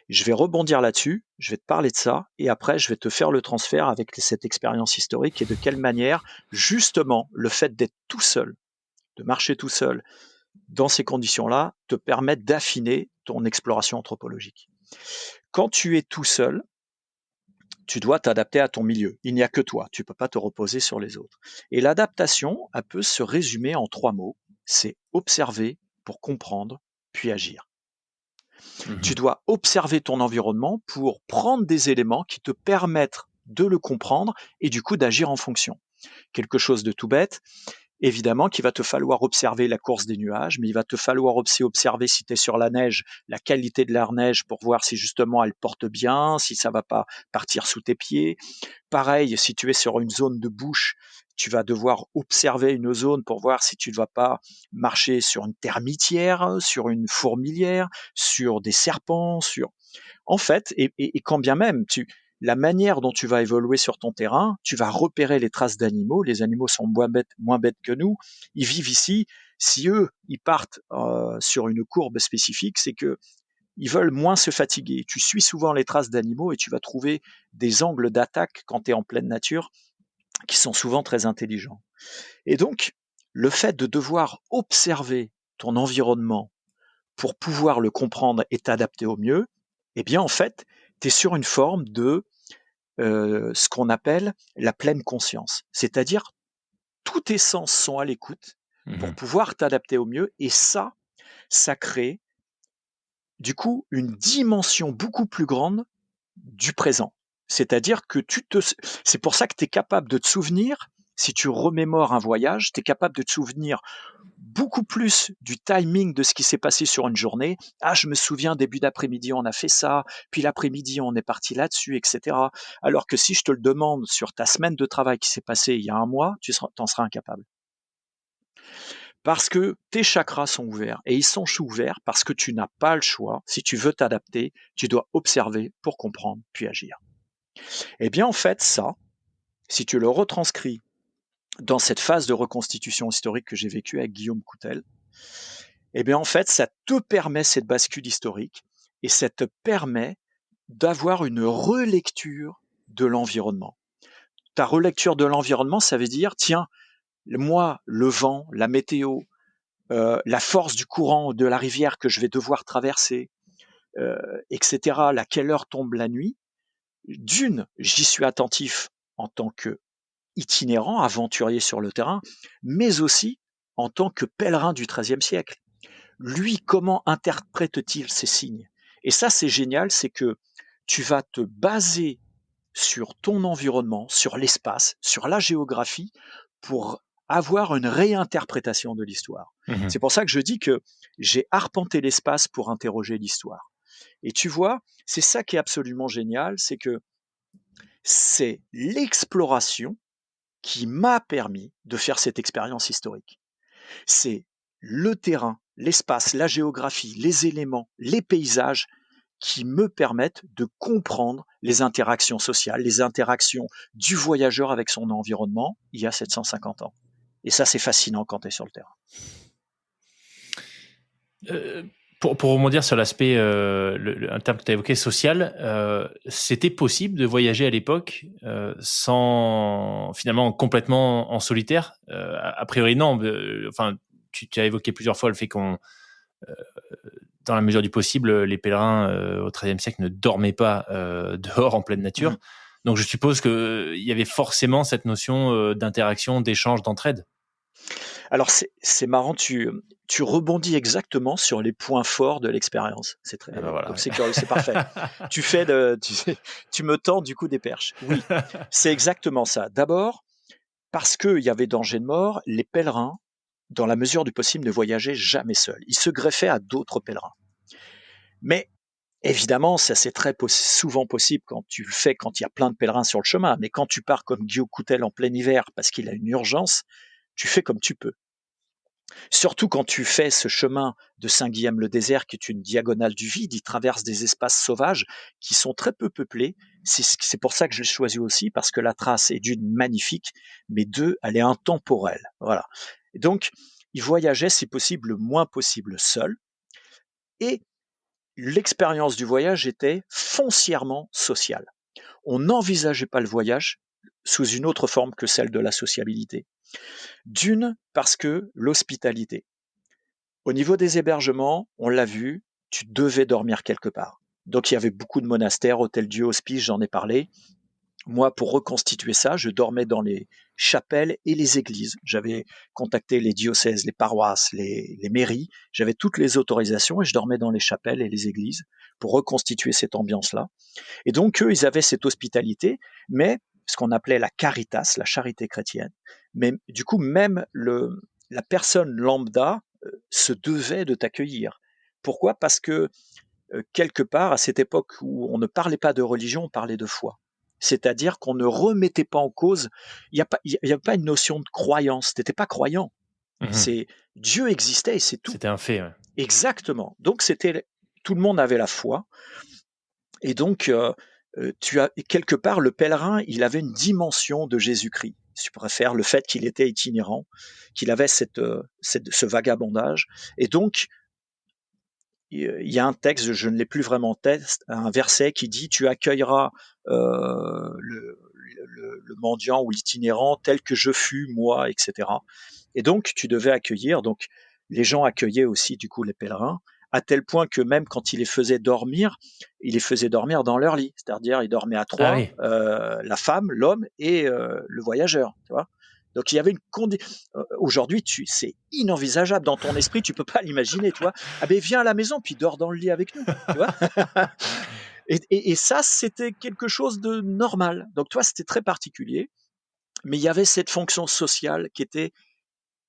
Je vais rebondir là-dessus, je vais te parler de ça, et après, je vais te faire le transfert avec cette expérience historique et de quelle manière, justement, le fait d'être tout seul, de marcher tout seul, dans ces conditions-là, te permet d'affiner ton exploration anthropologique. Quand tu es tout seul, tu dois t'adapter à ton milieu. Il n'y a que toi, tu ne peux pas te reposer sur les autres. Et l'adaptation, elle peut se résumer en 3 mots, c'est observer pour comprendre, puis agir. Tu dois observer ton environnement pour prendre des éléments qui te permettent de le comprendre et du coup d'agir en fonction. Quelque chose de tout bête, évidemment qu'il va te falloir observer la course des nuages, mais il va te falloir aussi observer si tu es sur la neige, la qualité de la neige pour voir si justement elle porte bien, si ça va pas partir sous tes pieds. Pareil, si tu es sur une zone de bouche, tu vas devoir observer une zone pour voir si tu ne vas pas marcher sur une termitière, sur une fourmilière, sur des serpents, sur... En fait, et quand bien même, la manière dont tu vas évoluer sur ton terrain, tu vas repérer les traces d'animaux. Les animaux sont moins bêtes que nous. Ils vivent ici. Si eux, ils partent sur une courbe spécifique, c'est que ils veulent moins se fatiguer. Tu suis souvent les traces d'animaux et tu vas trouver des angles d'attaque quand tu es en pleine nature qui sont souvent très intelligents. Et donc, le fait de devoir observer ton environnement pour pouvoir le comprendre et t'adapter au mieux, eh bien, en fait, tu es sur une forme de ce qu'on appelle la pleine conscience. C'est-à-dire, tous tes sens sont à l'écoute pour pouvoir t'adapter au mieux. Et ça crée du coup une dimension beaucoup plus grande du présent. C'est-à-dire que c'est pour ça que tu es capable de te souvenir, si tu remémores un voyage, tu es capable de te souvenir beaucoup plus du timing de ce qui s'est passé sur une journée. Ah, je me souviens, début d'après-midi, on a fait ça, puis l'après-midi, on est parti là-dessus, etc. Alors que si je te le demande sur ta semaine de travail qui s'est passée il y a un mois, tu t'en seras incapable. Parce que tes chakras sont ouverts, et ils sont ouverts parce que tu n'as pas le choix. Si tu veux t'adapter, tu dois observer pour comprendre, puis agir. Eh bien, en fait, ça, si tu le retranscris dans cette phase de reconstitution historique que j'ai vécue avec Guillaume Coutel, eh bien, en fait, ça te permet cette bascule historique et ça te permet d'avoir une relecture de l'environnement. Ta relecture de l'environnement, ça veut dire, tiens, moi, le vent, la météo, la force du courant de la rivière que je vais devoir traverser, etc., à quelle heure tombe la nuit, j'y suis attentif en tant que itinérant, aventurier sur le terrain, mais aussi en tant que pèlerin du XIIIe siècle. Lui, comment interprète-t-il ces signes? Et ça, c'est génial, c'est que tu vas te baser sur ton environnement, sur l'espace, sur la géographie, pour avoir une réinterprétation de l'histoire. C'est pour ça que je dis que j'ai arpenté l'espace pour interroger l'histoire. Et tu vois, c'est ça qui est absolument génial, c'est que c'est l'exploration qui m'a permis de faire cette expérience historique. C'est le terrain, l'espace, la géographie, les éléments, les paysages qui me permettent de comprendre les interactions sociales, les interactions du voyageur avec son environnement il y a 750 ans. Et ça, c'est fascinant quand tu es sur le terrain. Pour rebondir sur l'aspect, un terme que tu as évoqué, social, c'était possible de voyager à l'époque finalement complètement en solitaire. A priori non. Enfin, tu as évoqué plusieurs fois le fait qu'on, dans la mesure du possible, les pèlerins au XIIIe siècle ne dormaient pas dehors en pleine nature. Donc je suppose qu'il y avait forcément cette notion d'interaction, d'échange, d'entraide. Alors c'est marrant, tu rebondis exactement sur les points forts de l'expérience. C'est très, Voilà, donc ouais. c'est curieux, c'est parfait. Tu me tends du coup des perches. Oui, c'est exactement ça. D'abord, parce qu'il y avait danger de mort, les pèlerins, dans la mesure du possible, ne voyageaient jamais seuls. Ils se greffaient à d'autres pèlerins. Mais évidemment, ça c'est souvent possible quand tu le fais, quand il y a plein de pèlerins sur le chemin. Mais quand tu pars comme Guillaume Coutel en plein hiver parce qu'il a une urgence, tu fais comme tu peux. Surtout quand tu fais ce chemin de Saint-Guilhem-le-Désert, qui est une diagonale du vide, il traverse des espaces sauvages qui sont très peu peuplés. C'est pour ça que je l'ai choisi aussi, parce que la trace est d'une magnifique, mais deux, elle est intemporelle. Voilà. Et donc, il voyageait, si possible, le moins possible seul. Et l'expérience du voyage était foncièrement sociale. On n'envisageait pas le voyage sous une autre forme que celle de la sociabilité. D'une, parce que l'hospitalité. Au niveau des hébergements, on l'a vu, tu devais dormir quelque part. Donc il y avait beaucoup de monastères, hôtels-dieu, hospices, j'en ai parlé. Moi, pour reconstituer ça, je dormais dans les chapelles et les églises. J'avais contacté les diocèses, les paroisses, les mairies. J'avais toutes les autorisations et je dormais dans les chapelles et les églises pour reconstituer cette ambiance-là. Et donc, eux, ils avaient cette hospitalité, mais ce qu'on appelait la caritas, la charité chrétienne. Mais du coup, même la personne lambda se devait de t'accueillir. Pourquoi? Parce que quelque part, à cette époque où on ne parlait pas de religion, on parlait de foi. C'est-à-dire qu'on ne remettait pas en cause, il n'y a pas une notion de croyance, tu n'étais pas croyant. C'est Dieu existait et c'est tout. C'était un fait, ouais. Exactement. Donc tout le monde avait la foi. Et donc, tu as quelque part le pèlerin, il avait une dimension de Jésus-Christ. Si tu préfères, le fait qu'il était itinérant, qu'il avait ce vagabondage. Et donc, il y a un texte, je ne l'ai plus vraiment en tête, un verset qui dit: tu accueilleras le mendiant ou l'itinérant tel que je fus moi, etc. Et donc tu devais accueillir. Donc les gens accueillaient aussi du coup les pèlerins, à tel point que même quand il les faisait dormir dans leur lit. C'est-à-dire ils dormaient à Ah trois, oui. la femme, l'homme et le voyageur. Tu vois. Donc il y avait une condition. Aujourd'hui, c'est inenvisageable dans ton esprit, tu peux pas l'imaginer, tu vois. Ah ben viens à la maison puis dors dans le lit avec nous, tu vois. Et ça, c'était quelque chose de normal. Donc toi, c'était très particulier, mais il y avait cette fonction sociale qui était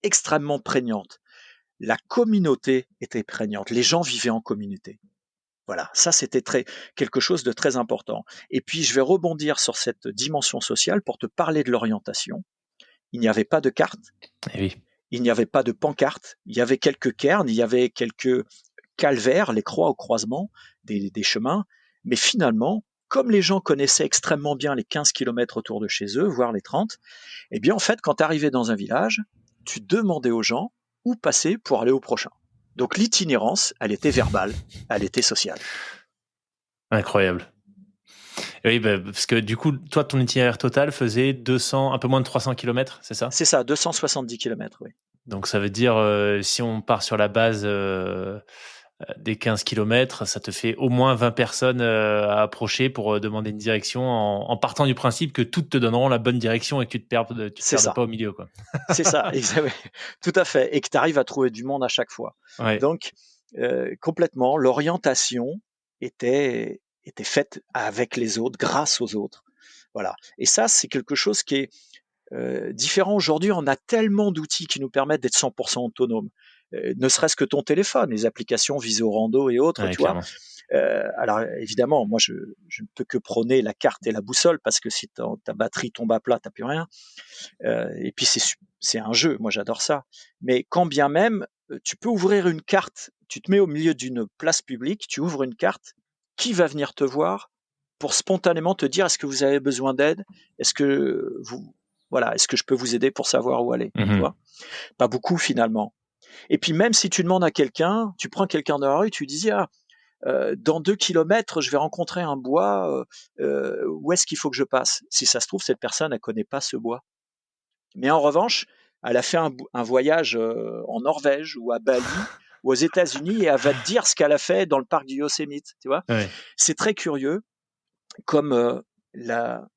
extrêmement prégnante. La communauté était prégnante. Les gens vivaient en communauté. Voilà, ça c'était quelque chose de très important. Et puis je vais rebondir sur cette dimension sociale pour te parler de l'orientation. Il n'y avait pas de carte. Eh oui. Il n'y avait pas de pancarte, il y avait quelques cairns, il y avait quelques calvaires, les croix au croisement des chemins, mais finalement, comme les gens connaissaient extrêmement bien les 15 kilomètres autour de chez eux, voire les 30, eh bien en fait, quand tu arrivais dans un village, tu demandais aux gens où passer pour aller au prochain. Donc l'itinérance, elle était verbale, elle était sociale. Incroyable. Oui, parce que du coup, toi, ton itinéraire total faisait 200, un peu moins de 300 km, c'est ça? C'est ça, 270 kilomètres, oui. Donc ça veut dire, si on part sur la base des 15 km, ça te fait au moins 20 personnes à approcher pour demander une direction en partant du principe que toutes te donneront la bonne direction et que tu te perdes C'est ça. pas au milieu, quoi. C'est ça, tout à fait. Et que tu arrives à trouver du monde à chaque fois. Ouais. Donc, complètement, l'orientation était faite avec les autres, grâce aux autres. Voilà. Et ça, c'est quelque chose qui est différent aujourd'hui. On a tellement d'outils qui nous permettent d'être 100% autonomes. Ne serait-ce que ton téléphone, les applications Visio Rando et autres, Ouais, tu vois. clairement. Alors évidemment, moi je ne peux que prôner la carte et la boussole parce que si ta batterie tombe à plat, t'as plus rien. Et puis c'est un jeu, moi j'adore ça. Mais quand bien même, tu peux ouvrir une carte, tu te mets au milieu d'une place publique, tu ouvres une carte, qui va venir te voir pour spontanément te dire est-ce que vous avez besoin d'aide? Est-ce que Voilà, est-ce que je peux vous aider pour savoir où aller, tu vois? Pas beaucoup finalement. Et puis même si tu demandes à quelqu'un, tu prends quelqu'un dans la rue, tu lui dis: «Ah, dans 2 kilomètres, je vais rencontrer un bois, où est-ce qu'il faut que je passe?» Si ça se trouve, cette personne, elle connaît pas ce bois. Mais en revanche, elle a fait un voyage, en Norvège ou à Bali ou aux États-Unis et elle va te dire ce qu'elle a fait dans le parc du Yosemite, tu vois? Ouais. C'est très curieux comme, la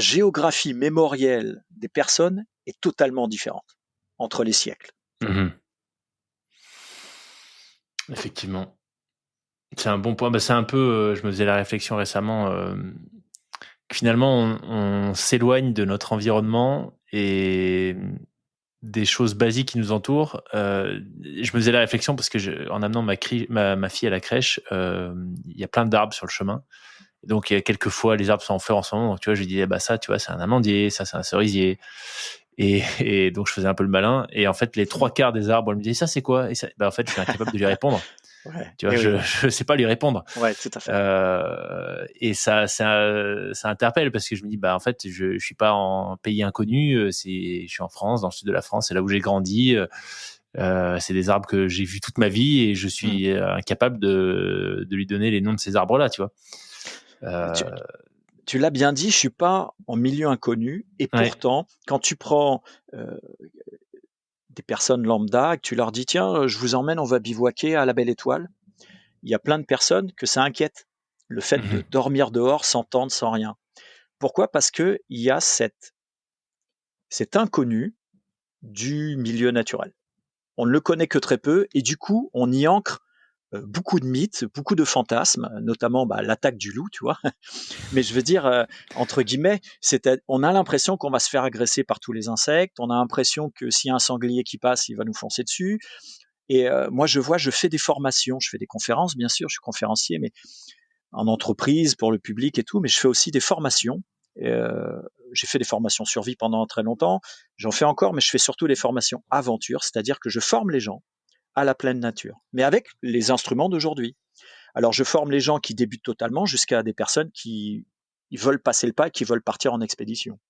géographie mémorielle des personnes est totalement différente entre les siècles. Effectivement. C'est un bon point. Bah, c'est un peu, je me faisais la réflexion récemment, que finalement on s'éloigne de notre environnement et des choses basiques qui nous entourent. Je me faisais la réflexion parce que en amenant ma fille à la crèche, il y a plein d'arbres sur le chemin. Donc, il y a quelques fois, les arbres sont en fleurs en ce moment. Donc, tu vois, je lui dis, bah, ça, tu vois, c'est un amandier, ça, c'est un cerisier. Et donc, je faisais un peu le malin. Et en fait, les 3/4 des arbres, elle me disait, ça, c'est quoi? Et ça, bah, en fait, je suis incapable de lui répondre. Ouais, Tu vois, je sais pas lui répondre. ouais, tout à fait. Et ça interpelle parce que je me dis, bah, en fait, je suis pas en pays inconnu. Je suis en France, dans le sud de la France. C'est là où j'ai grandi. C'est des arbres que j'ai vus toute ma vie et je suis incapable de lui donner les noms de ces arbres-là, tu vois. Tu l'as bien dit, je suis pas en milieu inconnu et pourtant, quand tu prends des personnes lambda et que tu leur dis tiens, je vous emmène, on va bivouaquer à la Belle Étoile, il y a plein de personnes que ça inquiète, le fait de dormir dehors sans tente, sans rien. Pourquoi? Parce que il y a cet inconnu du milieu naturel. On ne le connaît que très peu et du coup, on y ancre beaucoup de mythes, beaucoup de fantasmes, notamment l'attaque du loup, tu vois. Mais je veux dire, entre guillemets, on a l'impression qu'on va se faire agresser par tous les insectes, on a l'impression que s'il y a un sanglier qui passe, il va nous foncer dessus. Et moi, je fais des formations, je fais des conférences, bien sûr, je suis conférencier, mais en entreprise, pour le public et tout, mais je fais aussi des formations. J'ai fait des formations survie pendant très longtemps, j'en fais encore, mais je fais surtout des formations aventure, c'est-à-dire que je forme les gens à la pleine nature, mais avec les instruments d'aujourd'hui. Alors, je forme les gens qui débutent totalement jusqu'à des personnes qui ils veulent passer le pas et qui veulent partir en expédition.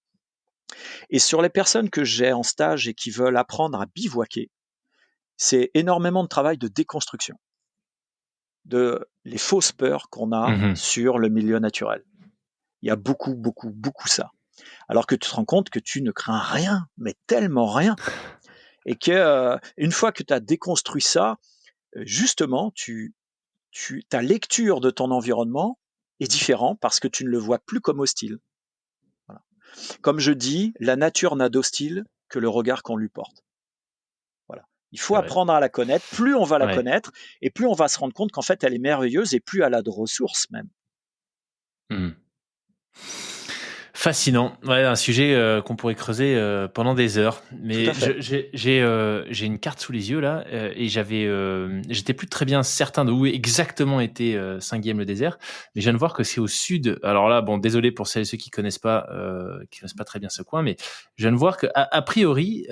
Et sur les personnes que j'ai en stage et qui veulent apprendre à bivouaquer, c'est énormément de travail de déconstruction de les fausses peurs qu'on a sur le milieu naturel. Il y a beaucoup, beaucoup, beaucoup ça. Alors que tu te rends compte que tu ne crains rien, mais tellement rien. Et que une fois que tu as déconstruit ça, justement, ta lecture de ton environnement est différente parce que tu ne le vois plus comme hostile. Voilà. Comme je dis, la nature n'a d'hostile que le regard qu'on lui porte. Voilà. Il faut apprendre à la connaître. Plus on va la connaître, et plus on va se rendre compte qu'en fait, elle est merveilleuse, et plus elle a de ressources même. Fascinant. Ouais, un sujet qu'on pourrait creuser pendant des heures. Mais j'ai une carte sous les yeux là et j'étais plus très bien certain de où exactement était Saint-Guilhem-le-Désert. Mais je viens de voir que c'est au sud. Alors là, bon, désolé pour celles et ceux qui connaissent pas très bien ce coin, mais je viens de voir que a priori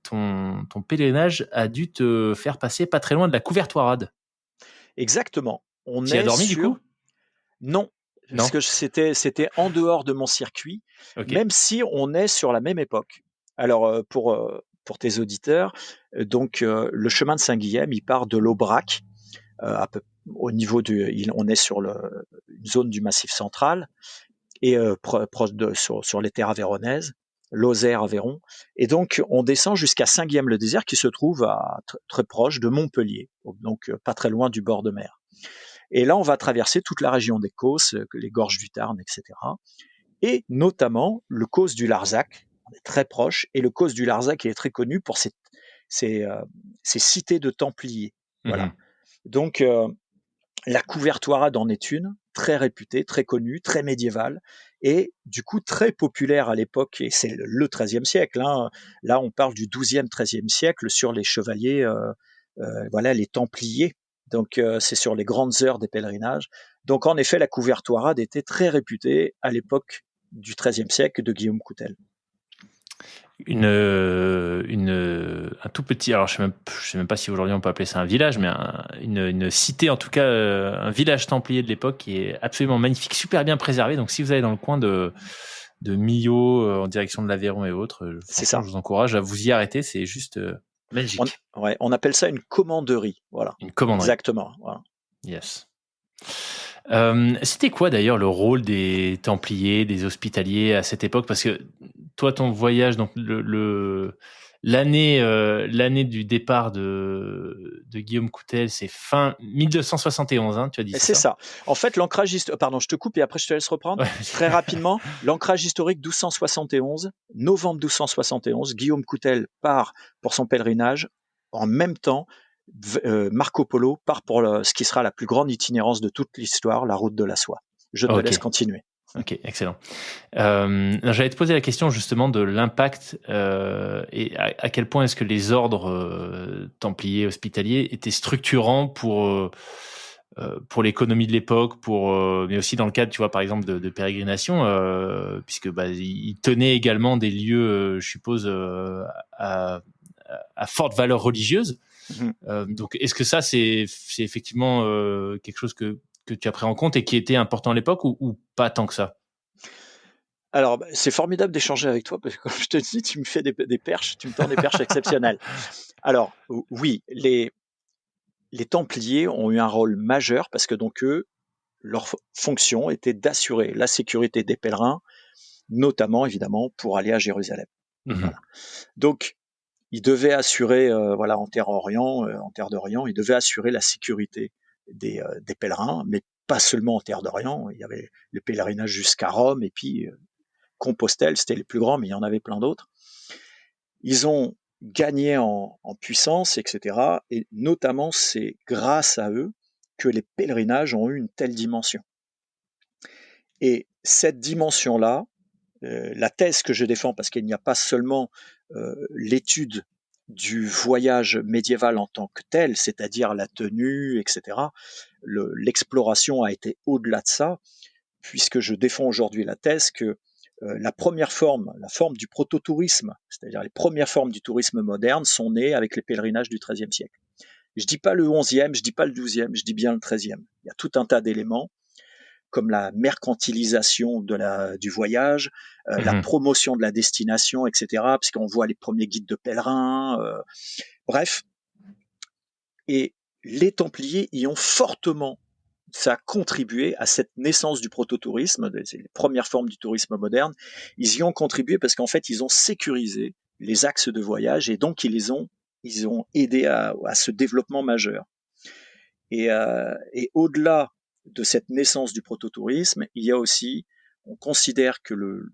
ton pèlerinage a dû te faire passer pas très loin de la Couvertoirade. Exactement. Tu y as dormi du coup? Non. Parce que c'était en dehors de mon circuit, même si on est sur la même époque. Alors, pour tes auditeurs, donc le chemin de Saint-Guilhem, il part de l'Aubrac, au niveau on est sur une zone du Massif central, et proche sur les terres aveyronaises, Lozère-Aveyron. Et donc, on descend jusqu'à Saint-Guilhem-le-Désert, qui se trouve très proche de Montpellier, donc pas très loin du bord de mer. Et là, on va traverser toute la région des Causses, les gorges du Tarn, etc. Et notamment le Causse du Larzac, on est très proche, et le Causse du Larzac est très connu pour ses cités de Templiers. Voilà. Donc, la Couvertoirade en est une, très réputée, très connue, très médiévale, et du coup très populaire à l'époque, et c'est le XIIIe siècle. Hein. Là, on parle du XIIe, XIIIe siècle sur les chevaliers, voilà, les Templiers. Donc, c'est sur les grandes heures des pèlerinages. Donc, en effet, la Couvertoirade était très réputée à l'époque du XIIIe siècle de Guillaume Coutel. Un tout petit, alors je sais même pas si aujourd'hui on peut appeler ça un village, mais une cité, en tout cas un village templier de l'époque qui est absolument magnifique, super bien préservé. Donc si vous allez dans le coin de Millau en direction de l'Aveyron et autres. C'est Franchement, ça. je vous encourage à vous y arrêter, c'est juste magique. On appelle ça une commanderie. Voilà. Une commanderie. Exactement. Voilà. Yes. C'était quoi d'ailleurs le rôle des Templiers, des Hospitaliers à cette époque? Parce que toi, ton voyage, donc l'année du départ de Guillaume Coutel, c'est fin 1271, hein, tu as dit, C'est ça. En fait, l'ancrage historique... Pardon, je te coupe et après je te laisse reprendre. Ouais. Très rapidement, l'ancrage historique 1271, novembre 1271, Guillaume Coutel part pour son pèlerinage. En même temps, Marco Polo part pour ce qui sera la plus grande itinérance de toute l'histoire, la route de la soie. Je te laisse continuer. Ok, excellent. J'allais te poser la question justement de l'impact et à quel point est-ce que les ordres templiers, hospitaliers étaient structurants pour l'économie de l'époque, mais aussi dans le cadre, tu vois, par exemple, de pérégrination, puisque ils tenaient également des lieux, je suppose, à forte valeur religieuse. Donc, est-ce que ça, c'est effectivement quelque chose que tu as pris en compte et qui était important à l'époque ou pas tant que ça? Alors, c'est formidable d'échanger avec toi parce que, comme je te dis, tu me fais des perches, tu me tends des perches exceptionnelles. Alors, oui, les Templiers ont eu un rôle majeur parce que donc eux, leur fonction était d'assurer la sécurité des pèlerins, notamment évidemment pour aller à Jérusalem. Voilà. Donc, ils devaient assurer, en terre d'Orient, ils devaient assurer la sécurité des pèlerins, mais pas seulement en terre d'Orient. Il y avait le pèlerinage jusqu'à Rome et puis Compostelle, c'était les plus grands, mais il y en avait plein d'autres. Ils ont gagné en puissance, etc. Et notamment, c'est grâce à eux que les pèlerinages ont eu une telle dimension. Et cette dimension-là, la thèse que je défends, parce qu'il n'y a pas seulement l'étude du voyage médiéval en tant que tel, c'est-à-dire la tenue, etc. L'exploration a été au-delà de ça, puisque je défends aujourd'hui la thèse que la forme du prototourisme, c'est-à-dire les premières formes du tourisme moderne, sont nées avec les pèlerinages du XIIIe siècle. Je ne dis pas le XIe, je ne dis pas le XIIe, je dis bien le XIIIe. Il y a tout un tas d'éléments, comme la mercantilisation du voyage, la promotion de la destination, etc., puisqu'on voit les premiers guides de pèlerins, bref. Et les Templiers y ont fortement, ça a contribué à cette naissance du prototourisme, c'est les premières formes du tourisme moderne. Ils y ont contribué parce qu'en fait, ils ont sécurisé les axes de voyage et donc ils ont aidé à ce développement majeur. Et au-delà de cette naissance du prototourisme, il y a aussi, on considère que le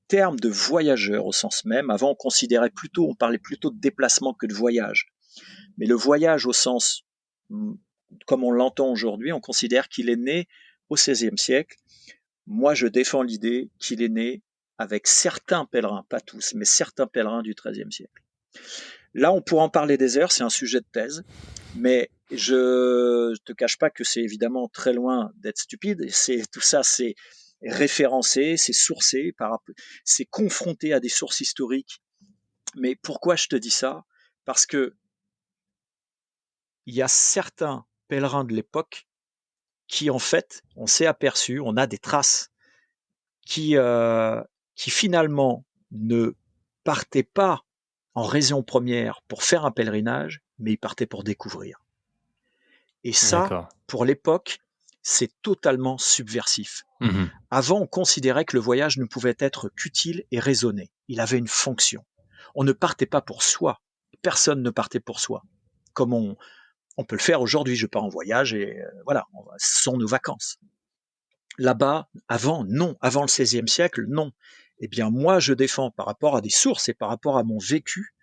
terme de voyageur au sens même, avant on parlait plutôt de déplacement que de voyage. Mais le voyage au sens comme on l'entend aujourd'hui, on considère qu'il est né au XVIe siècle. Moi, je défends l'idée qu'il est né avec certains pèlerins, pas tous, mais certains pèlerins du XIIIe siècle. Là, on pourra en parler des heures, c'est un sujet de thèse, mais je te cache pas que c'est évidemment très loin d'être stupide. Tout ça, c'est référencé, c'est sourcé, c'est confronté à des sources historiques. Mais pourquoi je te dis ça? Parce que il y a certains pèlerins de l'époque qui, en fait, on s'est aperçu, on a des traces qui finalement ne partaient pas en raison première pour faire un pèlerinage, mais ils partaient pour découvrir. Et ça, pour l'époque, c'est totalement subversif. Avant, on considérait que le voyage ne pouvait être qu'utile et raisonné. Il avait une fonction. On ne partait pas pour soi. Personne ne partait pour soi. Comme on peut le faire aujourd'hui. Je pars en voyage et ce sont nos vacances. Là-bas, avant, non. Avant le XVIe siècle, non. Eh bien, moi, je défends par rapport à des sources et par rapport à mon vécu,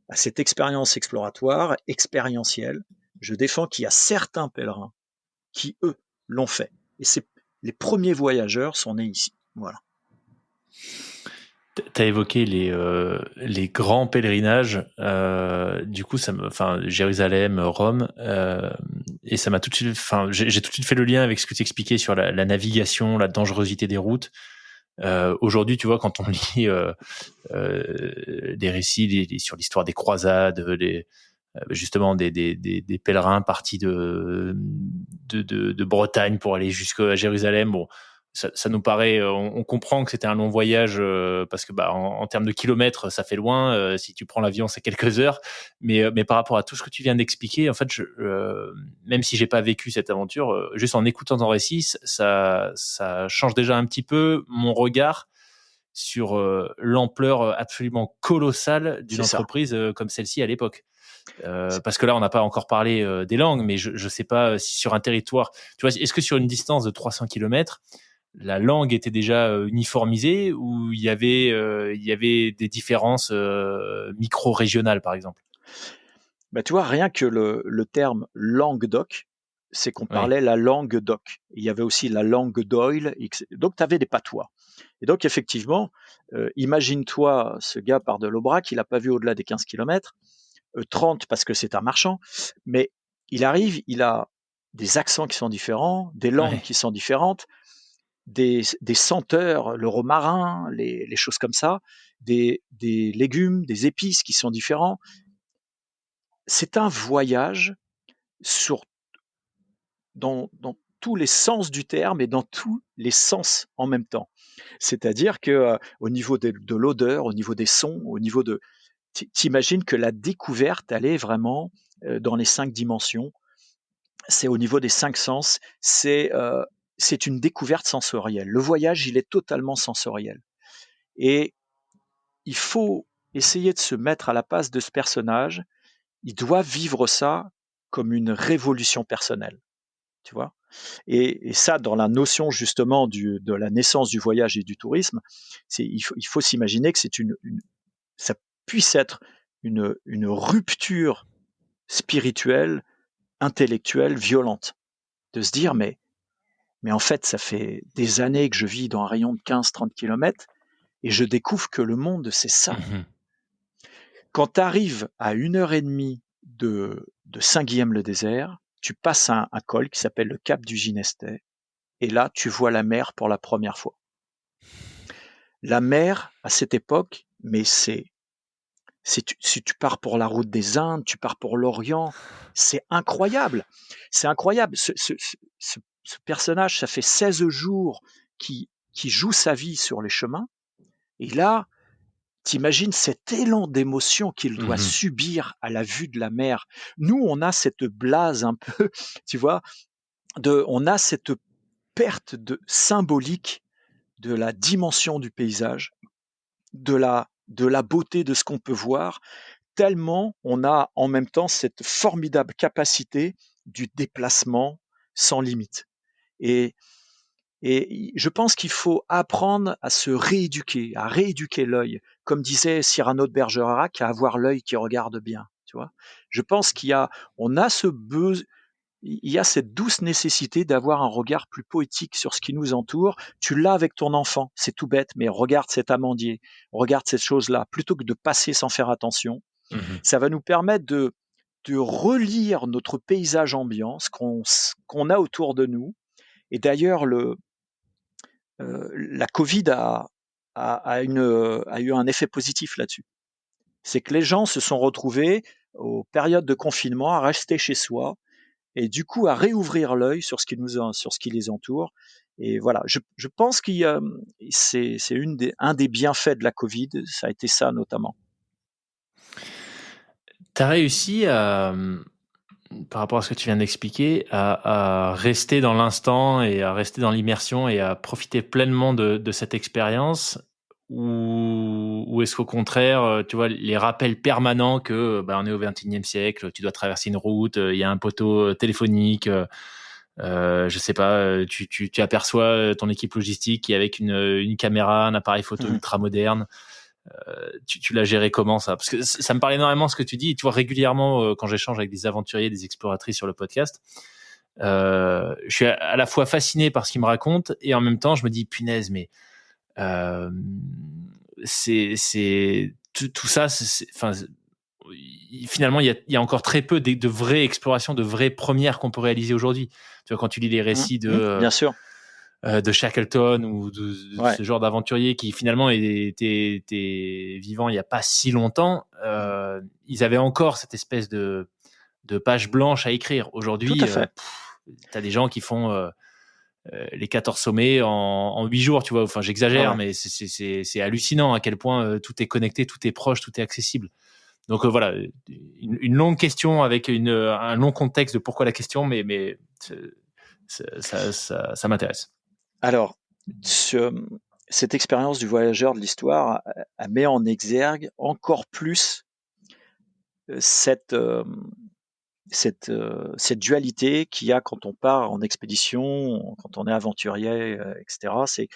à cette expérience exploratoire, expérientielle, je défends qu'il y a certains pèlerins qui, eux, l'ont fait. Et les premiers voyageurs sont nés ici. Voilà. Tu as évoqué les grands pèlerinages, du coup, Jérusalem, Rome, et ça m'a tout de suite, j'ai tout de suite fait le lien avec ce que tu expliquais sur la navigation, la dangerosité des routes. Aujourd'hui, tu vois, quand on lit des récits sur l'histoire des croisades, justement des pèlerins partis de Bretagne pour aller jusqu'à Jérusalem, bon. ça nous paraît, on comprend que c'était un long voyage parce que en termes de kilomètres, ça fait loin. Si tu prends l'avion, c'est quelques heures. Mais par rapport à tout ce que tu viens d'expliquer, en fait, même si j'ai pas vécu cette aventure, juste en écoutant ton récit, ça change déjà un petit peu mon regard sur l'ampleur absolument colossale d'une entreprise comme celle-ci à l'époque. Parce que là, on n'a pas encore parlé des langues, mais je sais pas si sur un territoire, tu vois, est-ce que sur une distance de 300 kilomètres, la langue était déjà uniformisée ou il y avait des différences micro-régionales, par exemple? Tu vois, rien que le terme langue doc, c'est qu'on Oui. parlait la langue doc. Il y avait aussi la langue d'Oil. Donc, tu avais des patois. Et donc, effectivement, imagine-toi, ce gars part de l'Aubrac, il n'a pas vu au-delà des 15 kilomètres, 30 parce que c'est un marchand, mais il arrive, il a des accents qui sont différents, des langues Ouais. qui sont différentes, des senteurs, le romarin, les choses comme ça, des légumes, des épices qui sont différents. C'est un voyage sur, dans tous les sens du terme et dans tous les sens en même temps. C'est-à-dire que au niveau de l'odeur, au niveau des sons, au niveau de... T'imagines que la découverte, elle est vraiment dans les 5 dimensions. C'est au niveau des 5 sens. C'est une découverte sensorielle. Le voyage, il est totalement sensoriel. Et il faut essayer de se mettre à la place de ce personnage. Il doit vivre ça comme une révolution personnelle, tu vois. Et ça, dans la notion justement de la naissance du voyage et du tourisme, il faut s'imaginer que ça puisse être une rupture spirituelle, intellectuelle, violente. De se dire, mais en fait, ça fait des années que je vis dans un rayon de 15-30 kilomètres et je découvre que le monde, c'est ça. Mhm. Quand tu arrives à 1 heure et demie de Saint-Guilhem-le-Désert, tu passes un col qui s'appelle le Cap du Ginestez, et là, tu vois la mer pour la première fois. La mer, à cette époque, mais si tu pars pour la route des Indes, tu pars pour l'Orient, c'est incroyable. C'est incroyable. Ce personnage, ça fait 16 jours qui joue sa vie sur les chemins, et là, t'imagines cet élan d'émotion qu'il doit Mhm. subir à la vue de la mer. Nous, on a cette blase un peu, tu vois, on a cette perte de symbolique de la dimension du paysage, de la beauté de ce qu'on peut voir, tellement on a en même temps cette formidable capacité du déplacement sans limite. Et, et je pense qu'il faut apprendre à se rééduquer, à rééduquer l'œil, comme disait Cyrano de Bergerac, à avoir l'œil qui regarde bien. Tu vois, je pense on a ce besoin, il y a cette douce nécessité d'avoir un regard plus poétique sur ce qui nous entoure. Tu l'as avec ton enfant, c'est tout bête, mais regarde cet amandier, regarde cette chose-là, plutôt que de passer sans faire attention. Mhm. Ça va nous permettre de relire notre paysage ambiant, ce qu'on a autour de nous. Et d'ailleurs, la Covid a eu un effet positif là-dessus. C'est que les gens se sont retrouvés aux périodes de confinement à rester chez soi et du coup à réouvrir l'œil sur sur ce qui les entoure. Et voilà, je pense qu'il y a, c'est un des bienfaits de la Covid, ça a été ça notamment. Tu as réussi par rapport à ce que tu viens d'expliquer, à rester dans l'instant et à rester dans l'immersion et à profiter pleinement de cette expérience ou est-ce qu'au contraire, tu vois, les rappels permanents que on est au XXIe siècle, tu dois traverser une route, il y a un poteau téléphonique, je sais pas, tu aperçois ton équipe logistique qui est avec une caméra, un appareil photo ultra moderne. Tu l'as géré comment ça? Parce que ça me parle énormément ce que tu dis. Et tu vois, régulièrement, quand j'échange avec des aventuriers, des exploratrices sur le podcast, je suis à la fois fasciné par ce qu'ils me racontent et en même temps, je me dis, punaise, mais euh, c'est tout ça. Enfin, finalement, il y a encore très peu de vraies explorations, de vraies premières qu'on peut réaliser aujourd'hui. Tu vois, quand tu lis les récits Bien sûr. de Shackleton ou de Ouais. ce genre d'aventuriers qui finalement étaient vivants il n'y a pas si longtemps, ils avaient encore cette espèce de page blanche à écrire. Tout Aujourd'hui, à fait. tu as des gens qui font les 14 sommets en 8 jours, tu vois. Enfin, j'exagère, Ouais. mais c'est hallucinant à quel point tout est connecté, tout est proche, tout est accessible. Donc voilà, une longue question avec un long contexte de pourquoi la question, mais ça m'intéresse. Alors, cette expérience du voyageur de l'histoire, elle met en exergue encore plus cette, cette dualité qu'il y a quand on part en expédition, quand on est aventurier, etc. C'est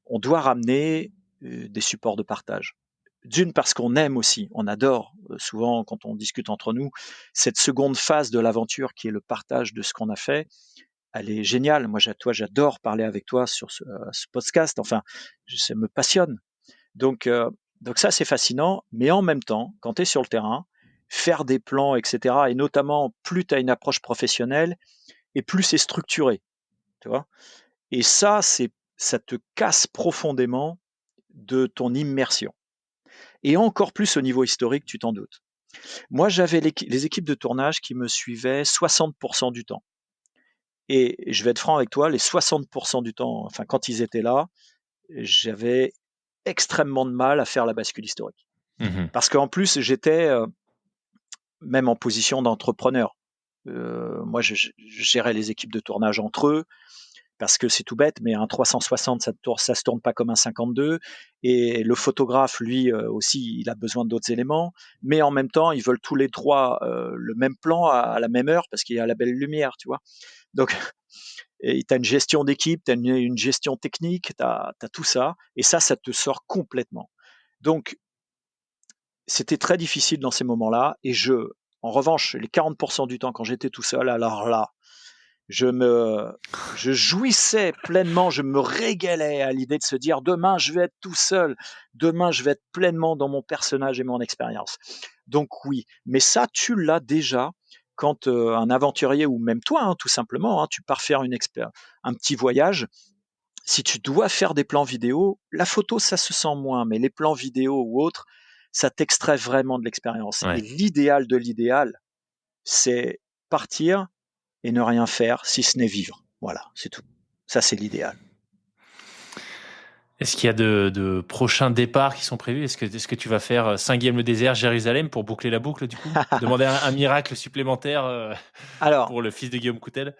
on doit ramener des supports de partage. D'une, parce qu'on aime aussi, on adore, souvent quand on discute entre nous, cette seconde phase de l'aventure qui est le partage de ce qu'on a fait, elle est géniale. Moi, j'adore parler avec toi sur ce podcast. Enfin, ça me passionne. Donc, euh, donc ça, c'est fascinant. Mais en même temps, quand tu es sur le terrain, faire des plans, etc., et notamment, plus tu as une approche professionnelle, et plus c'est structuré. Tu vois. Et ça te casse profondément de ton immersion. Et encore plus au niveau historique, tu t'en doutes. Moi, j'avais les équipes de tournage qui me suivaient 60% du temps. Et je vais être franc avec toi, les 60% du temps, enfin, quand ils étaient là, j'avais extrêmement de mal à faire la bascule historique. Mmh. Parce qu'en plus, j'étais même en position d'entrepreneur. Moi, je gérais les équipes de tournage entre eux, parce que c'est tout bête, mais un 360, ça se tourne pas comme un 52. Et le photographe, lui aussi, il a besoin d'autres éléments. Mais en même temps, ils veulent tous les trois le même plan à la même heure, parce qu'il y a la belle lumière, tu vois. Donc, tu as une gestion d'équipe, tu as une gestion technique, tu as tout ça. Et ça te sort complètement. Donc, c'était très difficile dans ces moments-là. Et en revanche, les 40% du temps, quand j'étais tout seul, alors là, je jouissais pleinement, je me régalais à l'idée de se dire demain je vais être tout seul, demain je vais être pleinement dans mon personnage et mon expérience. Donc oui, mais ça tu l'as déjà quand un aventurier ou même toi, hein, tout simplement, hein, tu pars faire un petit voyage. Si tu dois faire des plans vidéo, la photo ça se sent moins, mais les plans vidéo ou autres, ça t'extrait vraiment de l'expérience. Et Ouais. l'idéal de l'idéal, c'est partir et ne rien faire si ce n'est vivre. Voilà, c'est tout. Ça, c'est l'idéal. Est-ce qu'il y a de prochains départs qui sont prévus? Est-ce que tu vas faire Saint-Guillaume le désert, Jérusalem pour boucler la boucle du coup? Demander un miracle supplémentaire Alors, pour le fils de Guillaume Coutel?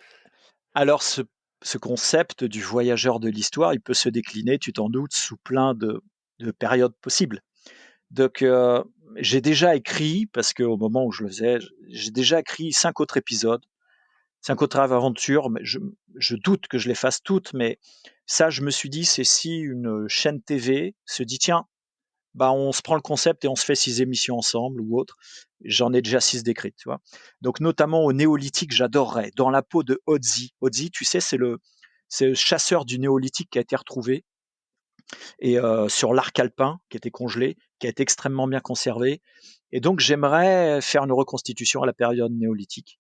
alors ce concept du voyageur de l'histoire, il peut se décliner, tu t'en doutes, sous plein de périodes possibles. Donc, j'ai déjà écrit, parce qu'au moment où je le faisais, j'ai déjà écrit 5 autres épisodes, 5 autres aventures, mais je doute que je les fasse toutes, mais ça, je me suis dit, c'est si une chaîne TV se dit, tiens, bah, on se prend le concept et on se fait 6 émissions ensemble ou autre. J'en ai déjà 6 d'écrites, tu vois. Donc, notamment au néolithique, j'adorerais. Dans la peau de Otzi. Otzi, tu sais, c'est le chasseur du néolithique qui a été retrouvé et sur l'arc alpin qui était congelé, qui a été extrêmement bien conservé. Et donc, j'aimerais faire une reconstitution à la période néolithique.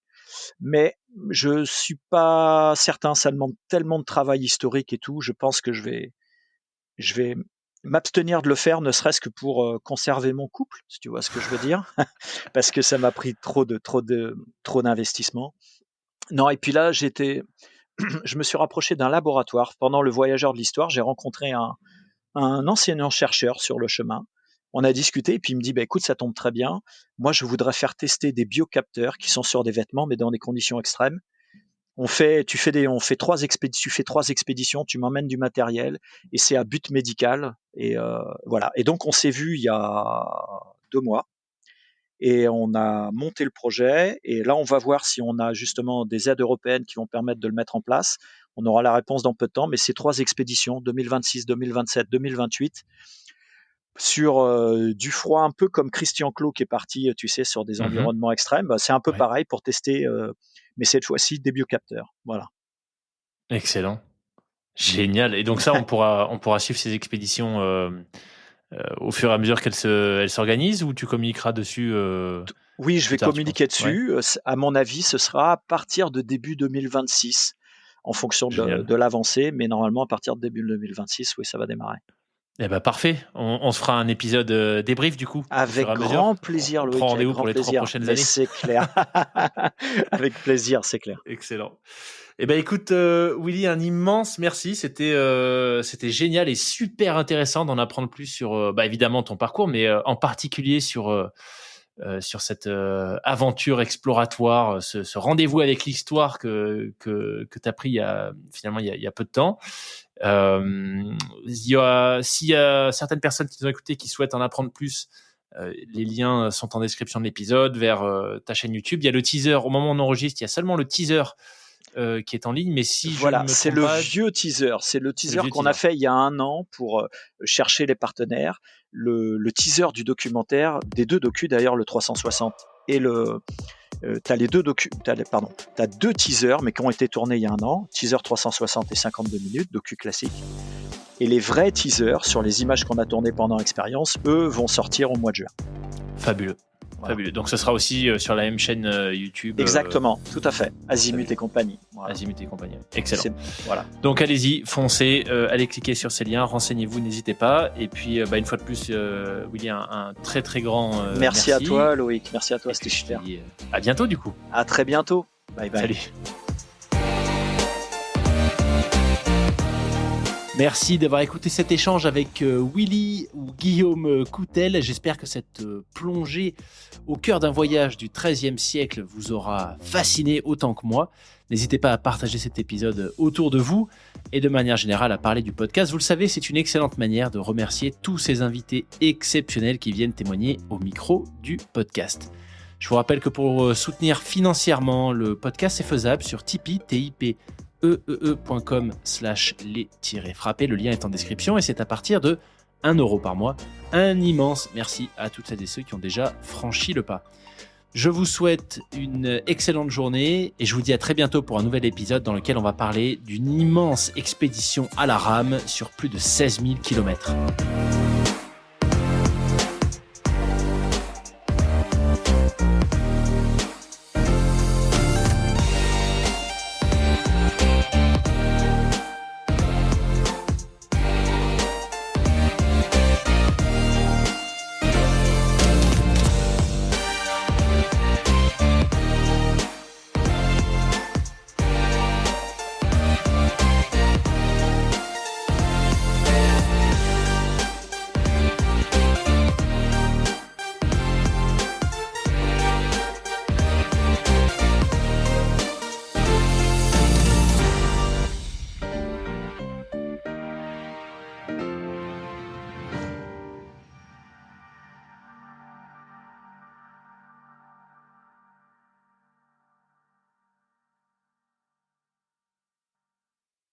Mais je suis pas certain, ça demande tellement de travail historique et tout. Je pense que je vais m'abstenir de le faire, ne serait-ce que pour conserver mon couple, si tu vois ce que je veux dire, parce que ça m'a pris trop d'investissement. Non, et puis là, je me suis rapproché d'un laboratoire pendant le voyageur de l'histoire. J'ai rencontré un enseignant chercheur sur le chemin. On a discuté et puis il me dit bah, écoute, ça tombe très bien. Moi, je voudrais faire tester des biocapteurs qui sont sur des vêtements, mais dans des conditions extrêmes. On fait 3 expéditions, tu m'emmènes du matériel et c'est à but médical. Et voilà. Et donc on s'est vu il y a 2 mois et on a monté le projet. Et là, on va voir si on a justement des aides européennes qui vont permettre de le mettre en place. On aura la réponse dans peu de temps, mais c'est 3 expéditions, 2026, 2027, 2028, sur du froid, un peu comme Christian Clot qui est parti, tu sais, sur des Mhm. environnements extrêmes. Bah, c'est un peu Ouais. pareil pour tester, mais cette fois-ci des biocapteurs. Voilà. Excellent. Génial. Et donc ça, on pourra suivre ces expéditions au fur et à mesure elles s'organisent ou tu communiqueras dessus Oui, je plus vais tard, tu penses? communiquer Ouais. dessus. À mon avis, ce sera à partir de début 2026, en fonction Génial. de l'avancée, mais normalement à partir de début 2026, oui, ça va démarrer. Eh ben parfait, on se fera un épisode débrief du coup. Avec grand plaisir, on Loïc. prend rendez-vous Avec grand pour les 3 plaisir. prochaines Mais années. c'est clair. Avec plaisir, c'est clair. Excellent. Eh ben écoute, Willy, un immense merci. C'était génial et super intéressant d'en apprendre plus sur, évidemment ton parcours, mais en particulier sur cette aventure exploratoire, ce rendez-vous avec l'histoire que tu as pris il y a peu de temps. S'il y a certaines personnes qui nous ont écouté qui souhaitent en apprendre plus, les liens sont en description de l'épisode vers ta chaîne YouTube. Il y a le teaser, au moment où on enregistre, il y a seulement le teaser qui est en ligne, mais si voilà, je ne me c'est trompe pas, vieux teaser. C'est le teaser vieux qu'on teaser. a fait il y a 1 an pour chercher les partenaires. Le teaser du documentaire, des 2 docus d'ailleurs, le 360 et le... t'as 2 teasers, mais qui ont été tournés il y a 1 an. Teaser 360 et 52 minutes, docu classique. Et les vrais teasers sur les images qu'on a tournées pendant l'expérience, eux, vont sortir au mois de juin. Fabuleux. Voilà. Fabuleux. Donc ce sera aussi sur la même chaîne YouTube. Exactement, tout à fait. Azimut et compagnie. Voilà. Azimut et compagnie. Excellent. Voilà. Donc allez-y, foncez, allez cliquer sur ces liens, renseignez-vous, n'hésitez pas. Et puis une fois de plus, Willy, un très très grand merci à toi, Loïc. Merci à toi, c'était super. À bientôt du coup. À très bientôt. Bye bye. Salut. Merci d'avoir écouté cet échange avec Willy ou Guillaume Coutel. J'espère que cette plongée au cœur d'un voyage du XIIIe siècle vous aura fasciné autant que moi. N'hésitez pas à partager cet épisode autour de vous et de manière générale à parler du podcast. Vous le savez, c'est une excellente manière de remercier tous ces invités exceptionnels qui viennent témoigner au micro du podcast. Je vous rappelle que pour soutenir financièrement le podcast, c'est faisable sur Tipeee, tipeee.com/les-frappés. Le lien est en description et c'est à partir de 1 € par mois. Un immense merci à toutes celles et ceux qui ont déjà franchi le pas. Je vous souhaite une excellente journée et je vous dis à très bientôt pour un nouvel épisode dans lequel on va parler d'une immense expédition à la rame sur plus de 16 000 km.